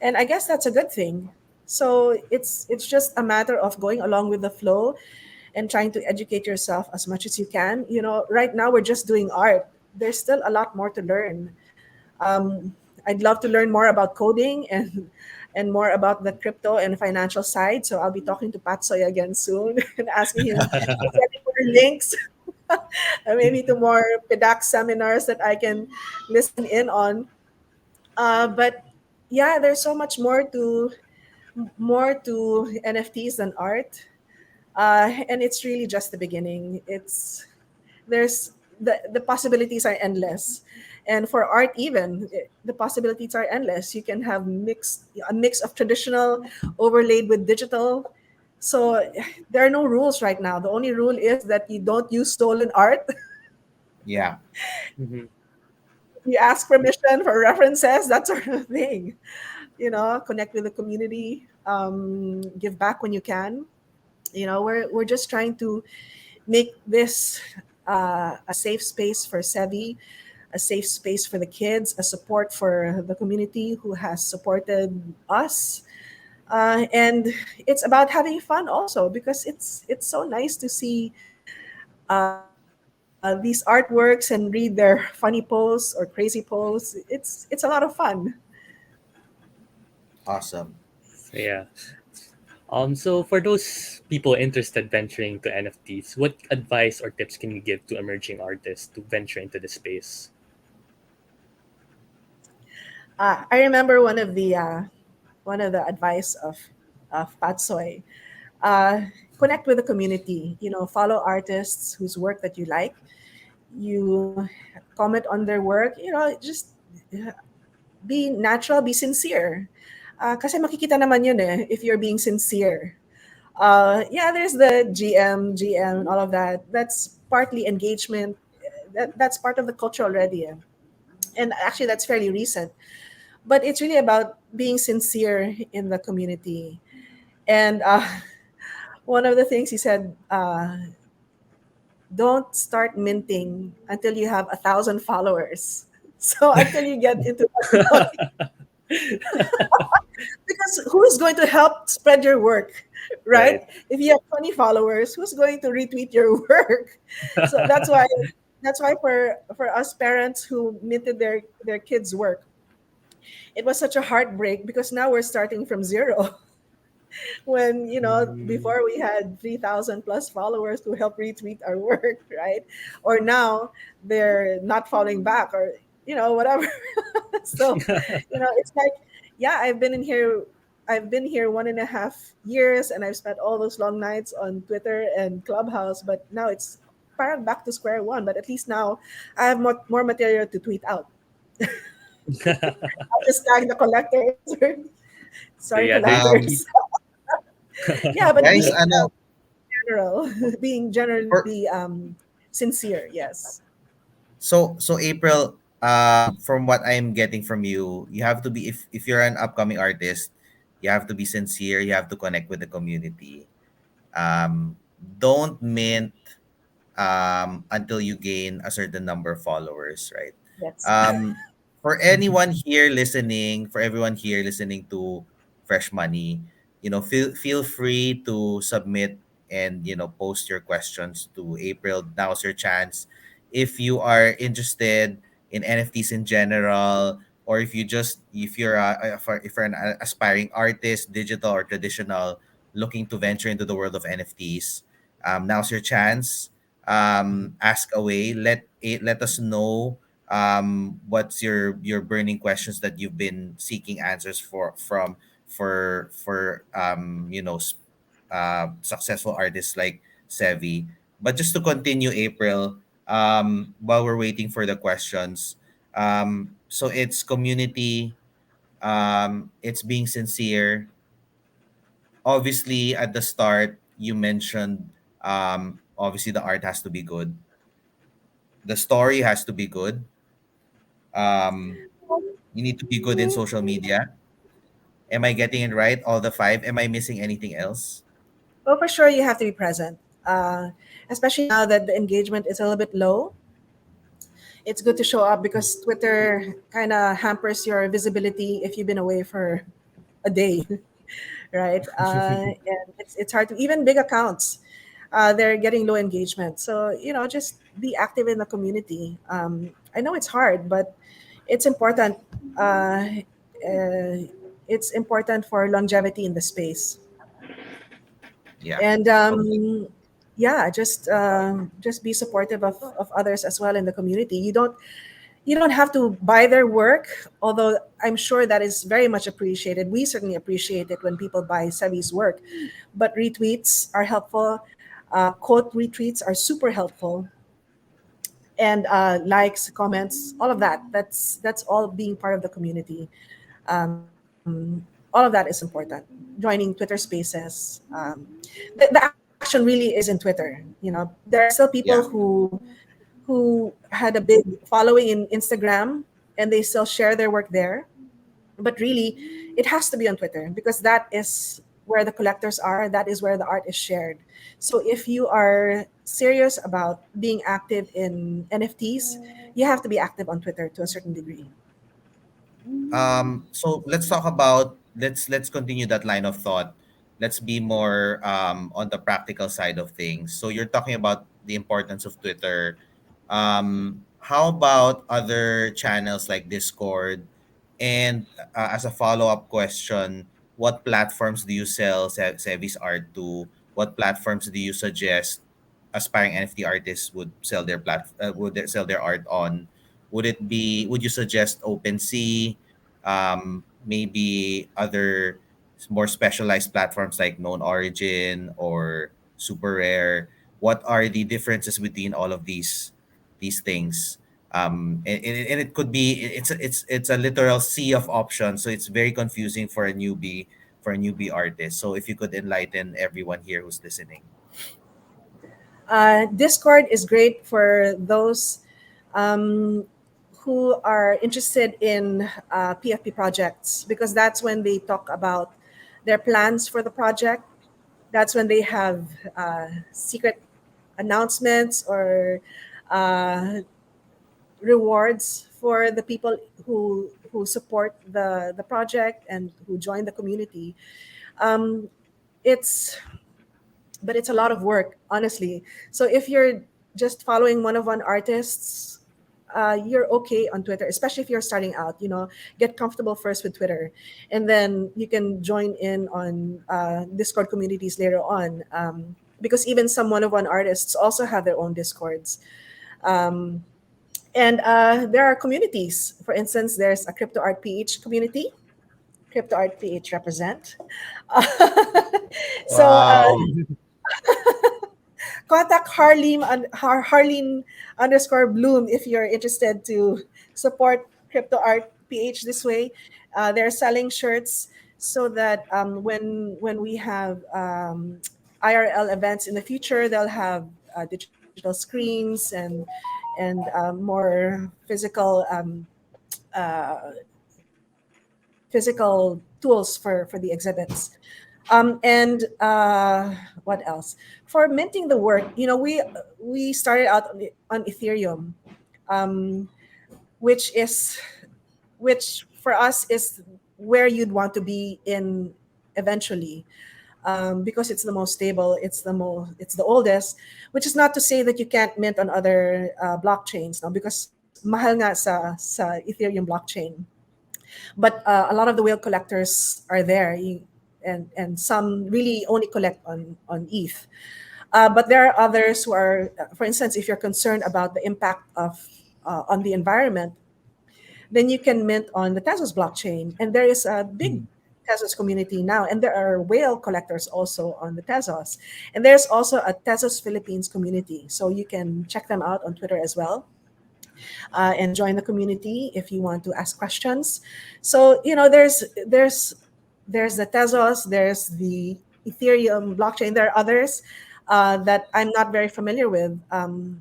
and I guess that's a good thing. So it's just a matter of going along with the flow and trying to educate yourself as much as you can. Right now we're just doing art. There's still a lot more to learn. I'd love to learn more about coding and more about the crypto and financial side. So I'll be talking to Patsoy again soon and asking him to send me more links, maybe to more PDAX seminars that I can listen in on. But yeah, there's so much more to NFTs than art, and it's really just the beginning. There's the possibilities are endless, and for art even the possibilities are endless. You can have a mix of traditional overlaid with digital. So there are no rules right now. The only rule is that you don't use stolen art.
Yeah.
Mhm.
You ask permission for references, that sort of thing. Connect with the community, give back when you can. We're just trying to make this a safe space for Sevi, a safe space for the kids, a support for the community who has supported us. And it's about having fun also, because it's so nice to see these artworks and read their funny posts or crazy posts. It's a lot of fun.
Awesome.
So yeah. So for those people interested venturing to NFTs, what advice or tips can you give to emerging artists to venture into the space?
I remember one of the advice of Patsoy. Connect with the community. Follow artists whose work that you like. You comment on their work. Just be natural, be sincere. Kasi makikita naman yun if you're being sincere. Yeah, there's the GM, and all of that. That's partly engagement. That's part of the culture already. And actually, that's fairly recent. But it's really about being sincere in the community. And one of the things he said, don't start minting until you have 1,000 followers. So until you get into that point, because who's going to help spread your work,
Right.
right? If you have 20 followers, who's going to retweet your work? So that's why for us parents who minted their kids' work, it was such a heartbreak because now we're starting from zero. when
Mm.
before we had 3,000 plus followers who help retweet our work, right? Or now they're not following back, or whatever. So it's like, yeah, I've been here 1.5 years, and I've spent all those long nights on Twitter and Clubhouse, but now it's parang back to square one. But at least now I have more material to tweet out. I'll just tag the collectors.
So
Sorry,
yeah, they
Um,
collectors. Yeah, but
guys,
being
ano,
general, being
for
generally sincere, yes.
so April, from what I'm getting from you, you have to be, if you're an upcoming artist, you have to be sincere. You have to connect with the community. Um, don't mint until you gain a certain number of followers, right?
Yes.
Um, for anyone here listening, for everyone here listening to Fresh Money, feel free to submit and post your questions to April. Now's your chance. If you are interested in NFTs in general, or if you're an aspiring artist, digital or traditional, looking to venture into the world of NFTs, now's your chance. Ask away. Let us know what's your burning questions that you've been seeking answers for successful artists like Sevi. But just to continue, April, while we're waiting for the questions, so it's community, it's being sincere. Obviously, at the start you mentioned, obviously the art has to be good, the story has to be good, um you need to be good in social media. Am I getting it right, all the five? Am I missing anything else?
Well, for sure, you have to be present, especially now that the engagement is a little bit low. It's good to show up because Twitter kind of hampers your visibility if you've been away for a day, right? And it's hard to, even big accounts, they're getting low engagement. So just be active in the community. I know it's hard, but it's important. Uh, it's important for longevity in the space.
Yeah.
And
Okay.
yeah, just be supportive of others as well in the community. You don't have to buy their work, although I'm sure that is very much appreciated. We certainly appreciate it when people buy Sevi's work, but retweets are helpful. Quote retweets are super helpful, and likes, comments, all of that. That's all being part of the community. All of that is important. Joining Twitter Spaces. The action really is in Twitter. There are still people
Yeah.
who had a big following in Instagram, and they still share their work there. But really, it has to be on Twitter because that is where the collectors are. That is where the art is shared. So if you are serious about being active in NFTs, you have to be active on Twitter to a certain degree.
So let's continue that line of thought. Let's be more on the practical side of things. So you're talking about the importance of Twitter. How about other channels like Discord? And as a follow-up question, what platforms do you sell Sevi's art to? What platforms do you suggest aspiring NFT artists would sell their art on? Would you suggest OpenSea, maybe other more specialized platforms like Known Origin or Super Rare? What are the differences between all of these things? And it could be, it's a literal sea of options, so it's very confusing for a newbie artist. So if you could enlighten everyone here who's listening.
Discord is great for those um, who are interested in PFP projects because that's when they talk about their plans for the project. That's when they have secret announcements or uh, rewards for the people who support the project and who join the community. Um, it's but it's a lot of work, honestly. So if you're just following one of one artists, you're okay on Twitter, especially if you're starting out. Get comfortable first with Twitter, and then you can join in on Discord communities later on. Because even some one-of-one artists also have their own Discords. Um, and there are communities. For instance, there's a Crypto Art PH community. Crypto Art PH represent. so
Wow.
contact Harleen underscore Bloom if you're interested to support Crypto Art PH this way. They're selling shirts so that when we have IRL events in the future, they'll have digital screens and more uh, physical tools for the exhibits. And what else? For minting the work, we started out on Ethereum, um, which is which for us is where you'd want to be in eventually, because it's the most stable, it's the oldest. Which is not to say that you can't mint on other blockchains, no, because mahal nga sa Ethereum blockchain. But a lot of the whale collectors are there, and some really only collect on ETH. But there are others who are, for instance, if you're concerned about the impact of on the environment, then you can mint on the Tezos blockchain, and there is a big Tezos community now, and there are whale collectors also on the Tezos, and there's also a Tezos Philippines community, so you can check them out on Twitter as well, and join the community if you want to ask questions. So there's the Tezos, there's the Ethereum blockchain. There are others that I'm not very familiar with.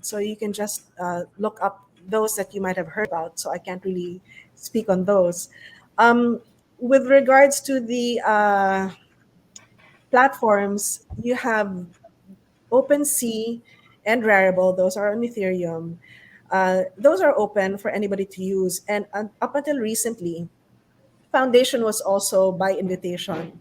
So you can just look up those that you might have heard about. So I can't really speak on those. With regards to the platforms, you have OpenSea and Rarible. Those are on Ethereum. Those are open for anybody to use. And up until recently, Foundation was also by invitation.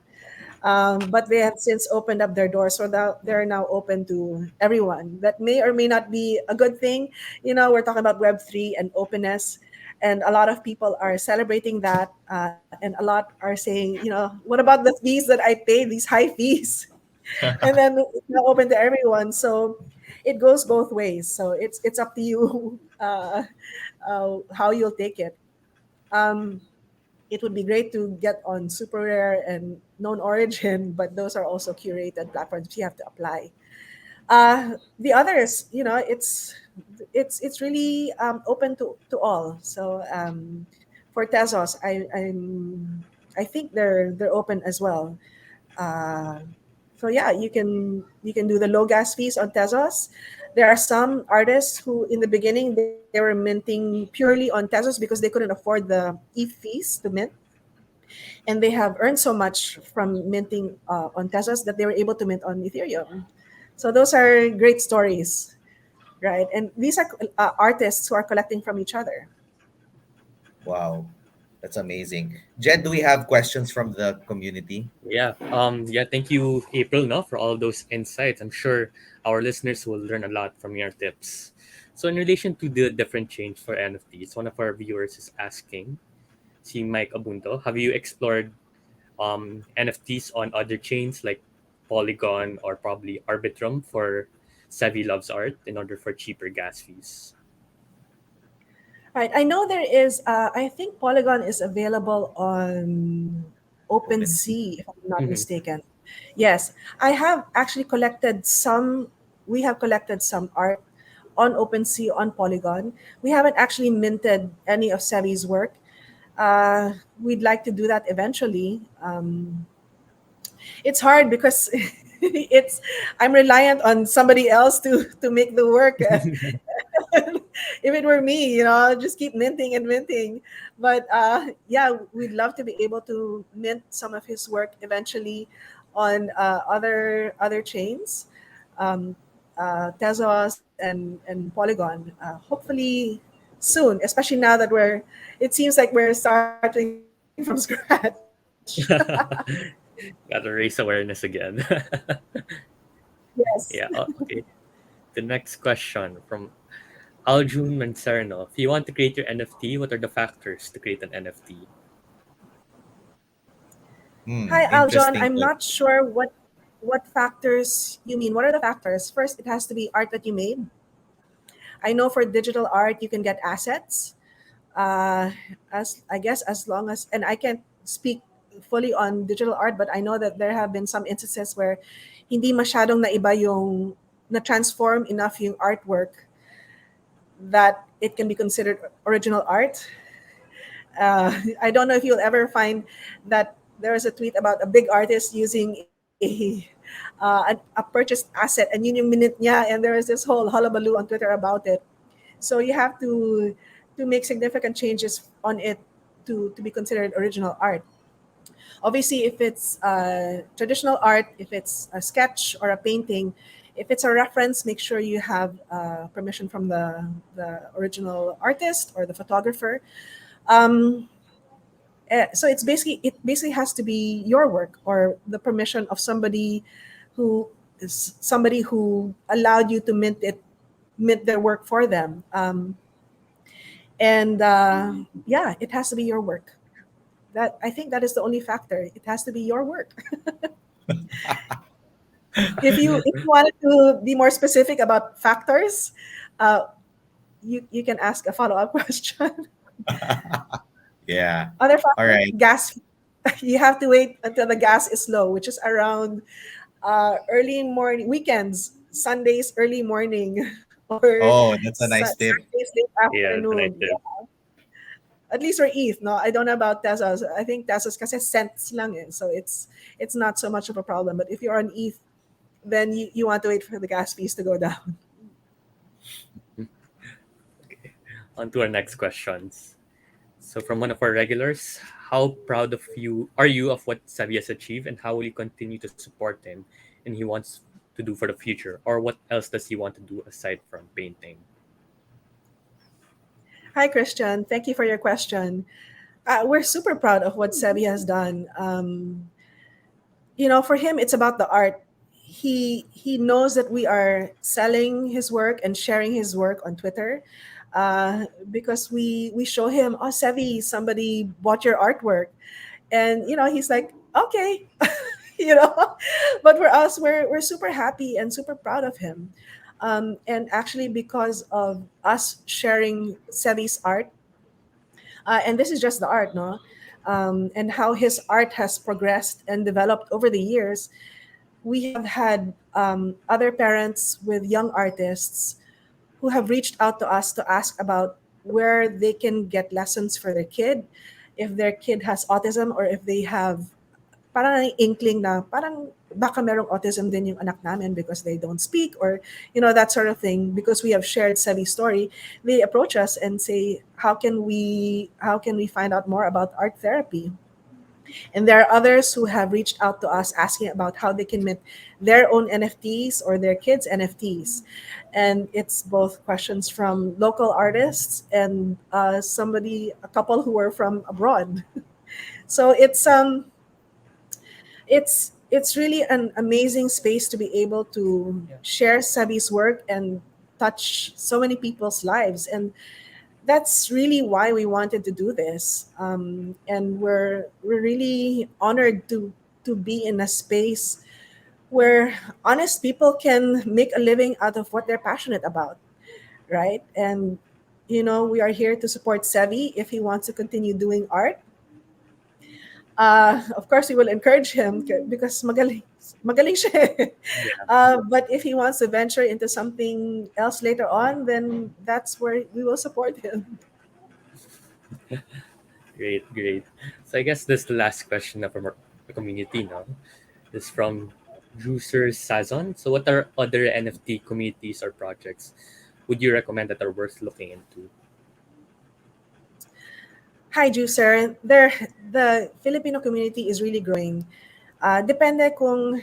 But they have since opened up their doors, so that they're now open to everyone. That may or may not be a good thing. We're talking about Web3 and openness, and a lot of people are celebrating that, and a lot are saying, what about the fees that I pay, these high fees? And then it's now open to everyone. So it goes both ways. So it's up to you how you'll take it. Um, it would be great to get on Super Rare and Known Origin, but those are also curated platforms you have to apply. The others, it's really open to all. So for Tezos, I think they're open as well. Uh, so yeah, you can do the low gas fees on Tezos. There are some artists who in the beginning they were minting purely on Tezos because they couldn't afford the ETH fees to mint, and they have earned so much from minting on Tezos that they were able to mint on Ethereum. So those are great stories, right? And these are artists who are collecting from each other.
Wow. That's amazing. Jed, do we have questions from the community?
Yeah, thank you, April, no, for all those insights. I'm sure our listeners will learn a lot from your tips. So, in relation to the different chains for NFTs, one of our viewers is asking, si Mike Abunto, have you explored NFTs on other chains like Polygon or probably Arbitrum for Sevilovesart in order for cheaper gas fees?
Right. I know there is. I think Polygon is available on
OpenSea.
OpenSea, if I'm not
Mm-hmm.
mistaken. Yes, I have actually collected some. We have collected some art on OpenSea on Polygon. We haven't actually minted any of Sevi's work. We'd like to do that eventually. It's hard because it's I'm reliant on somebody else to make the work. If it were me, I'll just keep minting and minting. But yeah, we'd love to be able to mint some of his work eventually on other chains, um, Tezos and Polygon. Hopefully soon, especially now that it seems like we're starting from scratch.
Gotta raise awareness again.
Yes.
Yeah, okay. The next question from Aljun Mancerno, if you want to create your NFT, what are the factors to create an NFT?
Hi, Aljon.
Interesting.
I'm not sure what factors you mean. What are the factors? First, it has to be art that you made. I know for digital art, you can get assets. Uh, as I guess as long as, and I can't speak fully on digital art, but I know that there have been some instances where hindi masyadong naiba yung na-transform enough yung artwork that it can be considered original art. I don't know if you'll ever find that there is a tweet about a big artist using a purchased asset and yun yung minute niya, and there is this whole hullabaloo on Twitter about it. So you have to make significant changes on it to be considered original art. Obviously, if it's traditional art, if it's a sketch or a painting, if it's a reference, make sure you have permission from the original artist or the photographer. Um, so it basically has to be your work or the permission of who somebody who allowed you to mint their work for them. And yeah, it has to be your work. That I think that is the only factor. It has to be your work. If you wanted to be more specific about factors, uh, you can ask a follow up question.
Yeah.
Other
All
factors,
right.
gas. You have to wait until the gas is low, which is around early morning, weekends, Sundays, early morning, or
Oh, that's a nice tip.
Saturdays, late
Yeah, that's a nice
afternoon.
tip.
At least for ETH, no? I don't know about Teslas. I think Teslas kasi cents lang eh. So it's not so much of a problem. But if you're on ETH, then you want to wait for the gas fees to go down.
On to our next questions. So from one of our regulars, how proud of you are you of what Sabi has achieved, and how will you continue to support him and he wants to do for the future? Or what else does he want to do aside from painting?
Hi, Christian. Thank you for your question. We're super proud of what Sebi has done. For him, it's about the art. He knows that we are selling his work and sharing his work on Twitter, because we show him, oh, Sevi, somebody bought your artwork, and he's like, okay, you know. But for us, we're super happy and super proud of him, and actually because of us sharing Sevi's art, and this is just the art, no, and how his art has progressed and developed over the years. We have had other parents with young artists who have reached out to us to ask about where they can get lessons for their kid, if their kid has autism, or if they have parang inkling na parang baka merong autism din yung anak namin because they don't speak, or that sort of thing. Because we have shared Sevi's story, they approach us and say, how can we find out more about art therapy? And there are others who have reached out to us asking about how they can mint their own NFTs or their kids' NFTs. And it's both questions from local artists and a couple who are from abroad. So it's really an amazing space to be able to share Sabi's work and touch so many people's lives. And that's really why we wanted to do this, and we're really honored to be in a space where honest people can make a living out of what they're passionate about, right? And we are here to support Sevi if he wants to continue doing art. Of course, we will encourage him because magaling siya eh.
Yeah,
But if he wants to venture into something else later on, then that's where we will support him.
great, great. So I guess this is the last question from our community now. This is from Juicer Sazon. So what are other NFT communities or projects would you recommend that are worth looking into?
Hi, Juicer. The Filipino community is really growing. Depende kung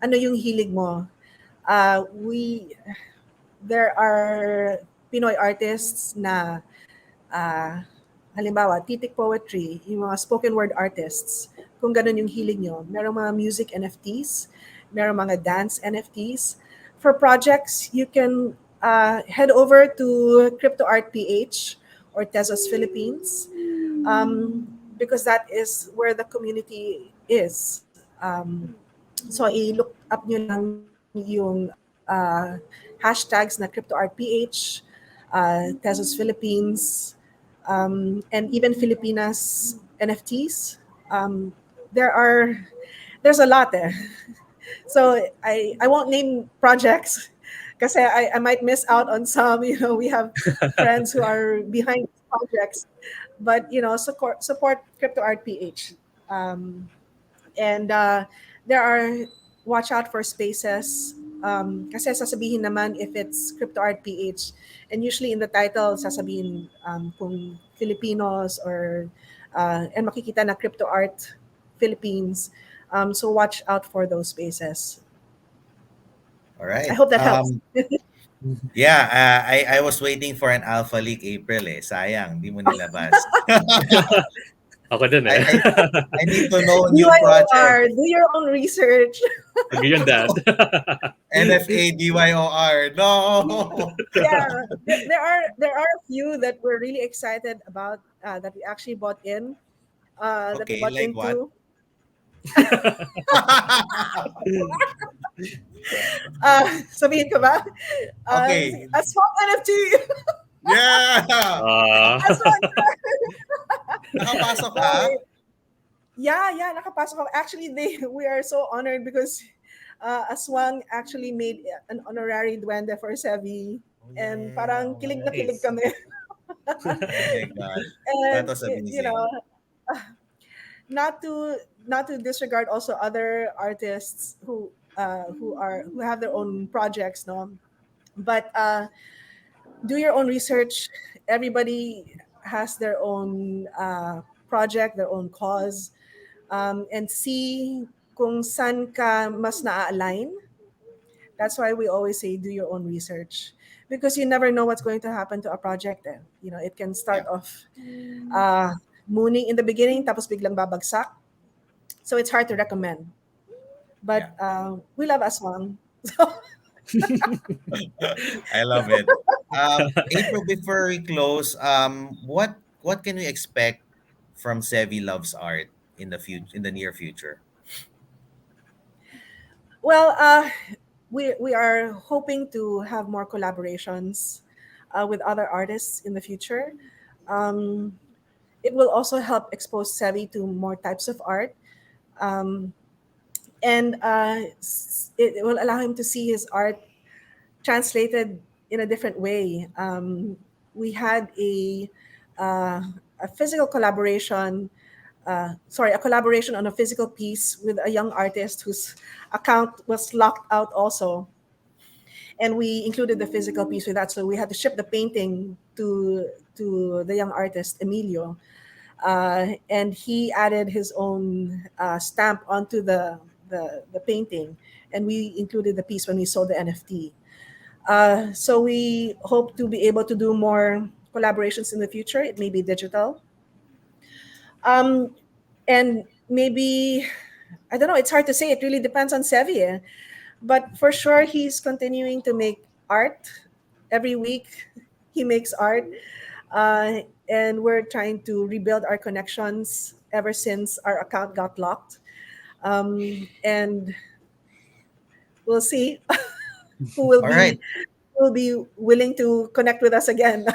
ano yung hilig mo. We There are Pinoy artists na ah, halimbawa, titik poetry, yung mga spoken word artists, kung ganun yung hilig nyo. Merong mga music NFTs, merong mga dance NFTs. For projects, you can head over to Crypto Art PH or Tezos Philippines, because that is where the community is. So i-look up nyo lang yung hashtags na Crypto Art PH, Tezos Philippines, and even Filipinas NFTs. There are there's a lot there. So I won't name projects because I might miss out on some. We have friends who are behind these projects, but support Crypto Art PH. Um, and there are watch out for spaces. Kasi sasabihin naman if it's Crypto Art PH, and usually in the title sasabihin kung Filipinos or and makikita na Crypto Art Philippines. So watch out for those spaces.
All
I
right.
hope that helps.
Yeah, I was waiting for an alpha leak April eh. Sayang, di mo nilabas.
Ako din
I,
eh.
I I need to know new project.
DYOR, do your own research.
Agree on that.
NFA DYOR. No.
Yeah, there are a few that we're really excited about, that we actually bought that we
Okay,
bought
like what?
into. Sabihin ko ba?
Okay.
A small NFT.
Yeah.
Ah.
A small,
Nakapasok
no,
ka?
yeah, nakapasok ako. Actually, we are so honored because Aswang actually made an honorary duende for Sevi.
Oh
And
yeah.
parang
Oh
kilig na
yeah.
kilig
Nice.
kami.
Oh my God. That
And
was amazing.
not to not to disregard also other artists who have their own projects, no, but do your own research. Everybody has their own project, their own cause, and see kung san ka mas na-align. That's why we always say do your own research, because you never know what's going to happen to a project. It can
Yeah.
start off uh, mooning in the beginning, tapos biglang babagsak. So it's hard to recommend.
Yeah.
But we love Aswang. So
I love it. April, before we close, what can we expect from Sevi Loves Art in the near future?
well, we are hoping to have more collaborations with other artists in the future. Um, it will also help expose Sevi to more types of art. Um, and it will allow him to see his art translated in a different way. We had uh, a physical collaboration, a collaboration on a physical piece with a young artist whose account was locked out also. And we included the physical piece with that. So we had to ship the painting to the young artist, Emilio. And he added his own stamp onto the painting. And we included the piece when we sold the NFT. So we hope to be able to do more collaborations in the future. It may be digital. Um, and maybe, I don't know, it's hard to say. It really depends on Sevi. But for sure, he's continuing to make art every week. He makes art. And we're trying to rebuild our connections ever since our account got locked. And we'll see who will
All right.
be will be willing to connect with us again.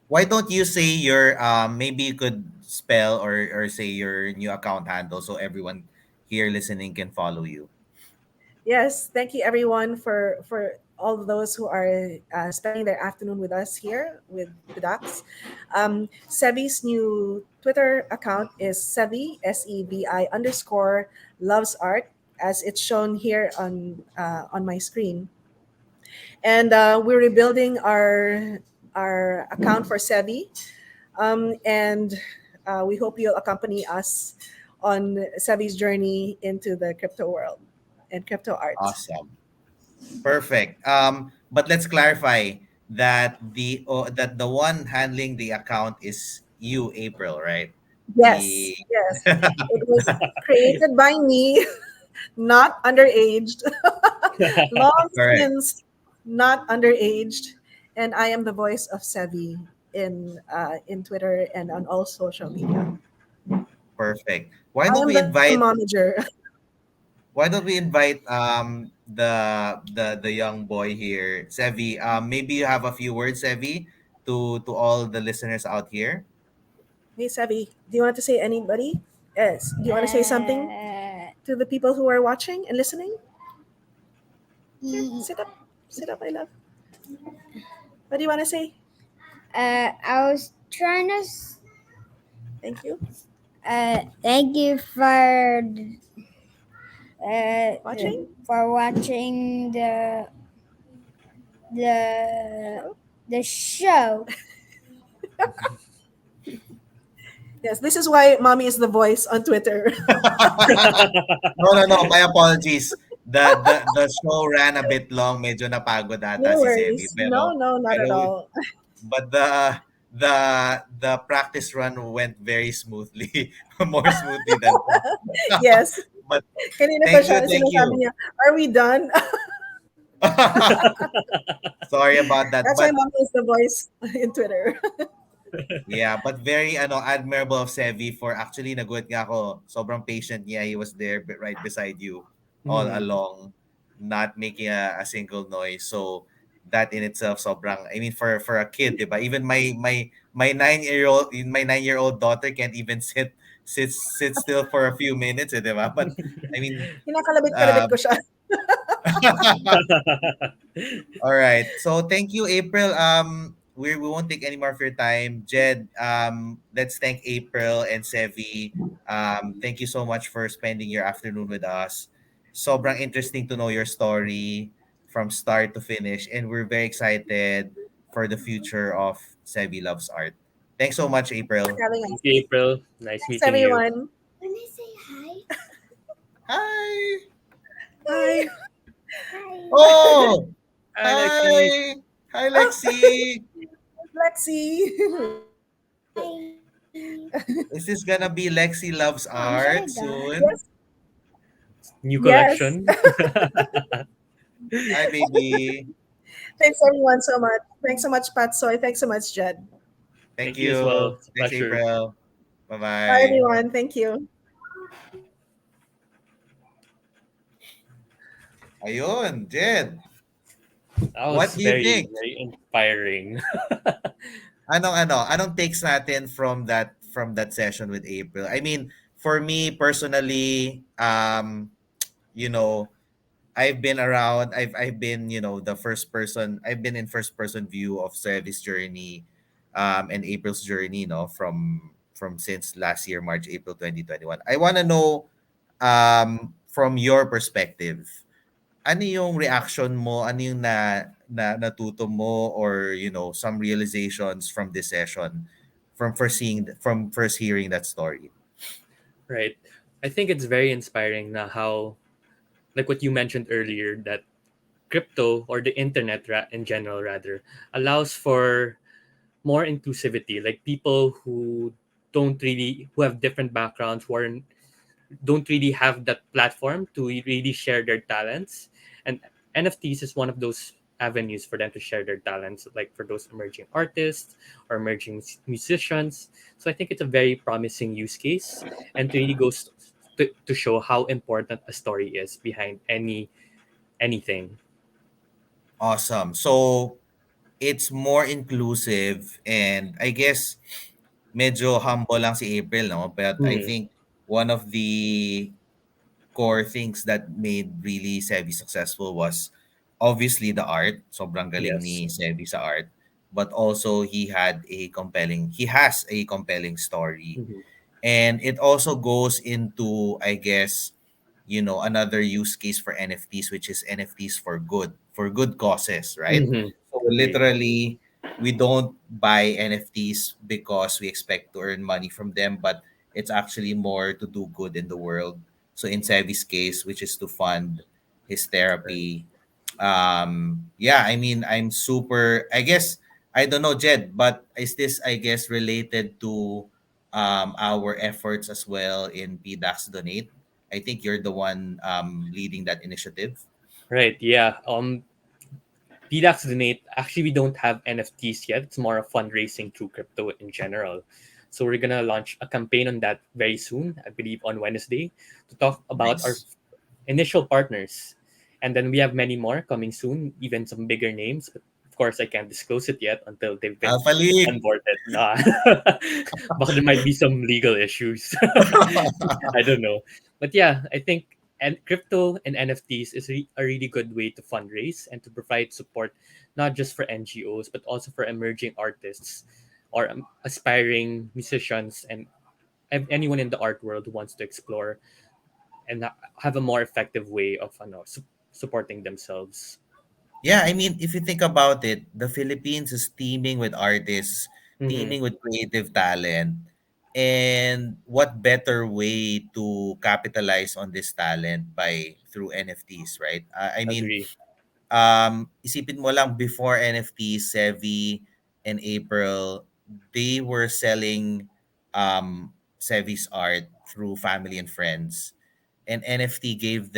Why don't you say your maybe you could spell or say your new account handle so everyone here listening can follow you.
Yes, thank you everyone for all of those who are spending their afternoon with us here with PDAX. Sevi's new Twitter account is Sevi _underscore loves art, as it's shown here on my screen. And we're rebuilding our account for Sevi, and we hope you'll accompany us on Sevi's journey into the crypto world and crypto art.
Awesome. Perfect. But let's clarify that the one handling the account is you, April, right?
Yes,
The
yes. It was created by me, not underaged. Long
correct.
since. not underaged, and I am the voice of Sevi in Twitter and on all social media.
Perfect. Why
I
don't
am
we
the
invite
momager.
the young boy here, Sevi? Maybe you have a few words, Sevi, to all the listeners out here.
Hey Sevi, do you want to say anybody? Yes. Do you want to say something
Uh,
to the people who are watching and listening? Here,
y-
sit up. Sit up, I love. What do you want to say?
I was trying to.
Thank you.
Thank you uh,
Watching?
for watching the
Show?
the show.
Yes, this is why mommy is the voice on Twitter.
No, no, no. My apologies. The show ran a bit long. Medyo napagod ata
No
si Sevi.
worries. No,
Pero,
no, not at
pero
all.
but the the practice run went very smoothly. More smoothly than
Yes.
but
Kanina pa
thank you,
siya,
thank
sinasabi
you.
niya, are we done?
Sorry about that.
That's why
But
mommy is the voice in Twitter.
yeah, but very admirable of Sevi for actually nagulat nga ako. Sobrang patient niya. He was there right beside you all
Mhm.
along, not making a single noise. So that in itself sobrang, I mean, for a kid, 'di ba? Even my 9-year old daughter can't even sit still for a few minutes, 'di ba? But I mean,
Kinakalabit-kalabit
uh,
ko siya.
all right. So thank you, April. We won't take any more of your time. Jed, let's thank April and Sevi. Thank you so much for spending your afternoon with us. Sobrang interesting to know your story from start to finish, and we're very excited for the future of Sevi Loves Art. Thanks so much, April.
Having
Thank
us.
you, April. Nice
Thanks,
meeting you.
everyone.
When I say hi,
Hi.
Hi.
hi,
Oh,
Hi, Lexi.
hi. Hi, Lexi.
Lexi.
hi.
Is this gonna be Lexi Loves
Mom, should I
Art
go?
soon?
Yes.
New
Yes.
collection.
Hi, baby.
Thanks, everyone, so much. Thanks so much, Pat Soy. Thanks so much, Jed.
Thank
Thank you as well.
you.
It's a
Thanks,
pleasure.
April.
Bye,
Bye-bye.
everyone. Thank you.
Ayun, Jed.
That
What
was
do you
very,
think?
very inspiring.
Anong takes natin from that session with April? I mean, for me personally, you know, I've been around. I've been, the first person. I've been in first person view of Service journey, and April's journey. No, from since last year, March, April 2021. I want to know, from your perspective, ano yung reaction mo? Ano yung natuto mo, or some realizations from this session, from first hearing that story?
Right. I think it's very inspiring na how, like what you mentioned earlier, that crypto or the internet in general rather allows for more inclusivity, like people who have different backgrounds, don't really have that platform to really share their talents. And NFTs is one of those avenues for them to share their talents, like for those emerging artists or emerging musicians. So I think it's a very promising use case, and it really goes to show how important a story is behind anything.
Awesome. So it's more inclusive, and I guess medyo humble lang si April, no? But I
Mhm.
think one of the core things that made really Sevi successful was obviously the art. Sobrang galing
Yes.
ni Sevi sa art. But also he has a compelling story.
Mhm.
And it also goes into, I guess, another use case for NFTs, which is NFTs for good causes, right?
Mhm.
So
Agree.
literally, we don't buy NFTs because we expect to earn money from them, but it's actually more to do good in the world. So in Sevi's case, which is to fund his
Right.
therapy, yeah, I mean, I'm super, I guess, I don't know, Jed, but is this, I guess, related to our efforts as well in PDAX Donate? I think you're the one leading that initiative.
Right. Yeah. PDAX Donate, actually, we don't have NFTs yet. It's more of fundraising through crypto in general. So we're gonna launch a campaign on that very soon, I believe on Wednesday, to talk about our
Nice.
initial partners. And then we have many more coming soon, even some bigger names. But of course, I can't disclose it yet until they've been
Alpha League.
onboarded. Nah. But there might be some legal issues. I don't know. But yeah, I think and crypto and NFTs is a really good way to fundraise and to provide support, not just for NGOs, but also for emerging artists or aspiring musicians and anyone in the art world who wants to explore and have a more effective way of supporting themselves.
Yeah, I mean, if you think about it, the Philippines is teeming with artists,
Hmm.
teeming with creative talent. And what better way to capitalize on this talent by through NFTs, right? I mean,
Agree.
isipin mo lang before NFTs, Sevi and April, they were selling Sevi's art through family and friends. And NFTs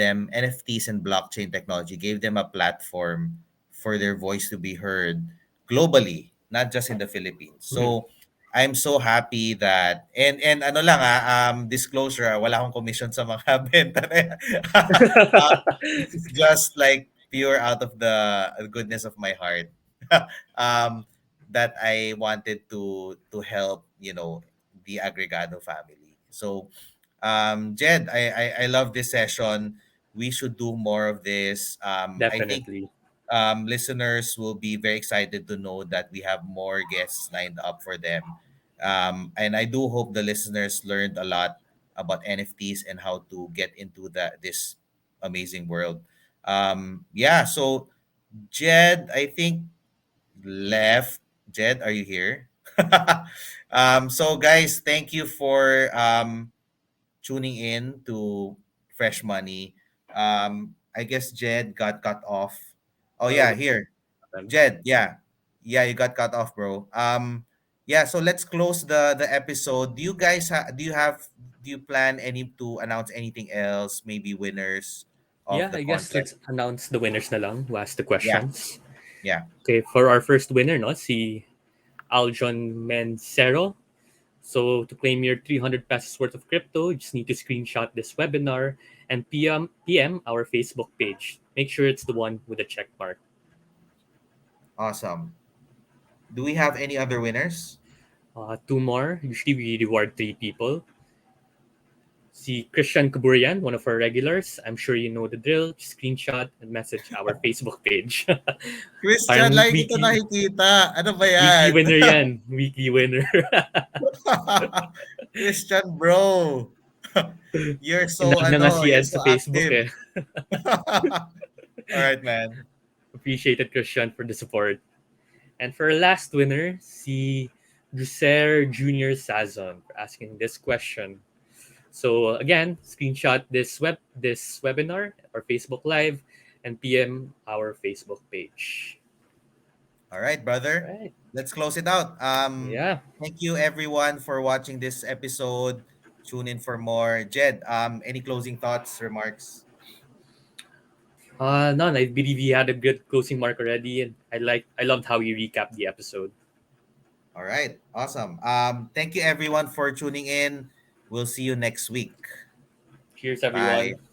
and blockchain technology gave them a platform for their voice to be heard globally, not just in the Philippines.
Mhm.
So I'm so happy that and ano lang disclosure, wala akong commission sa mga benta na yan. um, this is just like pure out of the goodness of my heart. um, that I wanted to help, the Agregado family. So Jed, I love this session. We should do more of this. I think
Definitely.
listeners will be very excited to know that we have more guests lined up for them. And I do hope the listeners learned a lot about NFTs and how to get into this amazing world. Yeah, so Jed, I think left. Jed, are you here? So guys, thank you for tuning in to Fresh Money. I guess Jed got cut off. Oh yeah,
What
here.
happened?
Jed, yeah. Yeah, you got cut off, bro. Yeah, so let's close the episode. Do you plan any to announce anything else, maybe winners of
Yeah,
the
I guess let's
contest?
announce the winners na lang who asked the
Yeah,
questions.
yeah.
Okay, for our first winner, no, si Aljon Mencero. So to claim your 300 pesos worth of crypto, you just need to screenshot this webinar and PM our Facebook page. Make sure it's the one with the check mark.
Awesome. Do we have any other winners?
Two more. Usually we reward three people. Si Christian Kaburian, one of our regulars. I'm sure you know the drill. Just screenshot and message our Facebook page.
Christian,
Parang
lagi kita nakikita. Ano ba
weekly
yan?
winner yan. Weekly winner.
Christian, bro.
Tinag na nga si
You're
Ed
so
sa Facebook
active.
eh.
All right, man.
Appreciated Christian for the support. And for our last winner, si Juser Junior Sazon for asking this question. So again, screenshot this webinar or Facebook Live and PM our Facebook page.
All right, brother.
Right.
Let's close it out.
Yeah.
Thank you everyone for watching this episode. Tune in for more. Jed, any closing thoughts, remarks?
None. I believe he had a good closing mark already, and I loved how he recapped the episode.
All right, awesome. Thank you everyone for tuning in. We'll see you next week.
Cheers,
Bye.
everyone.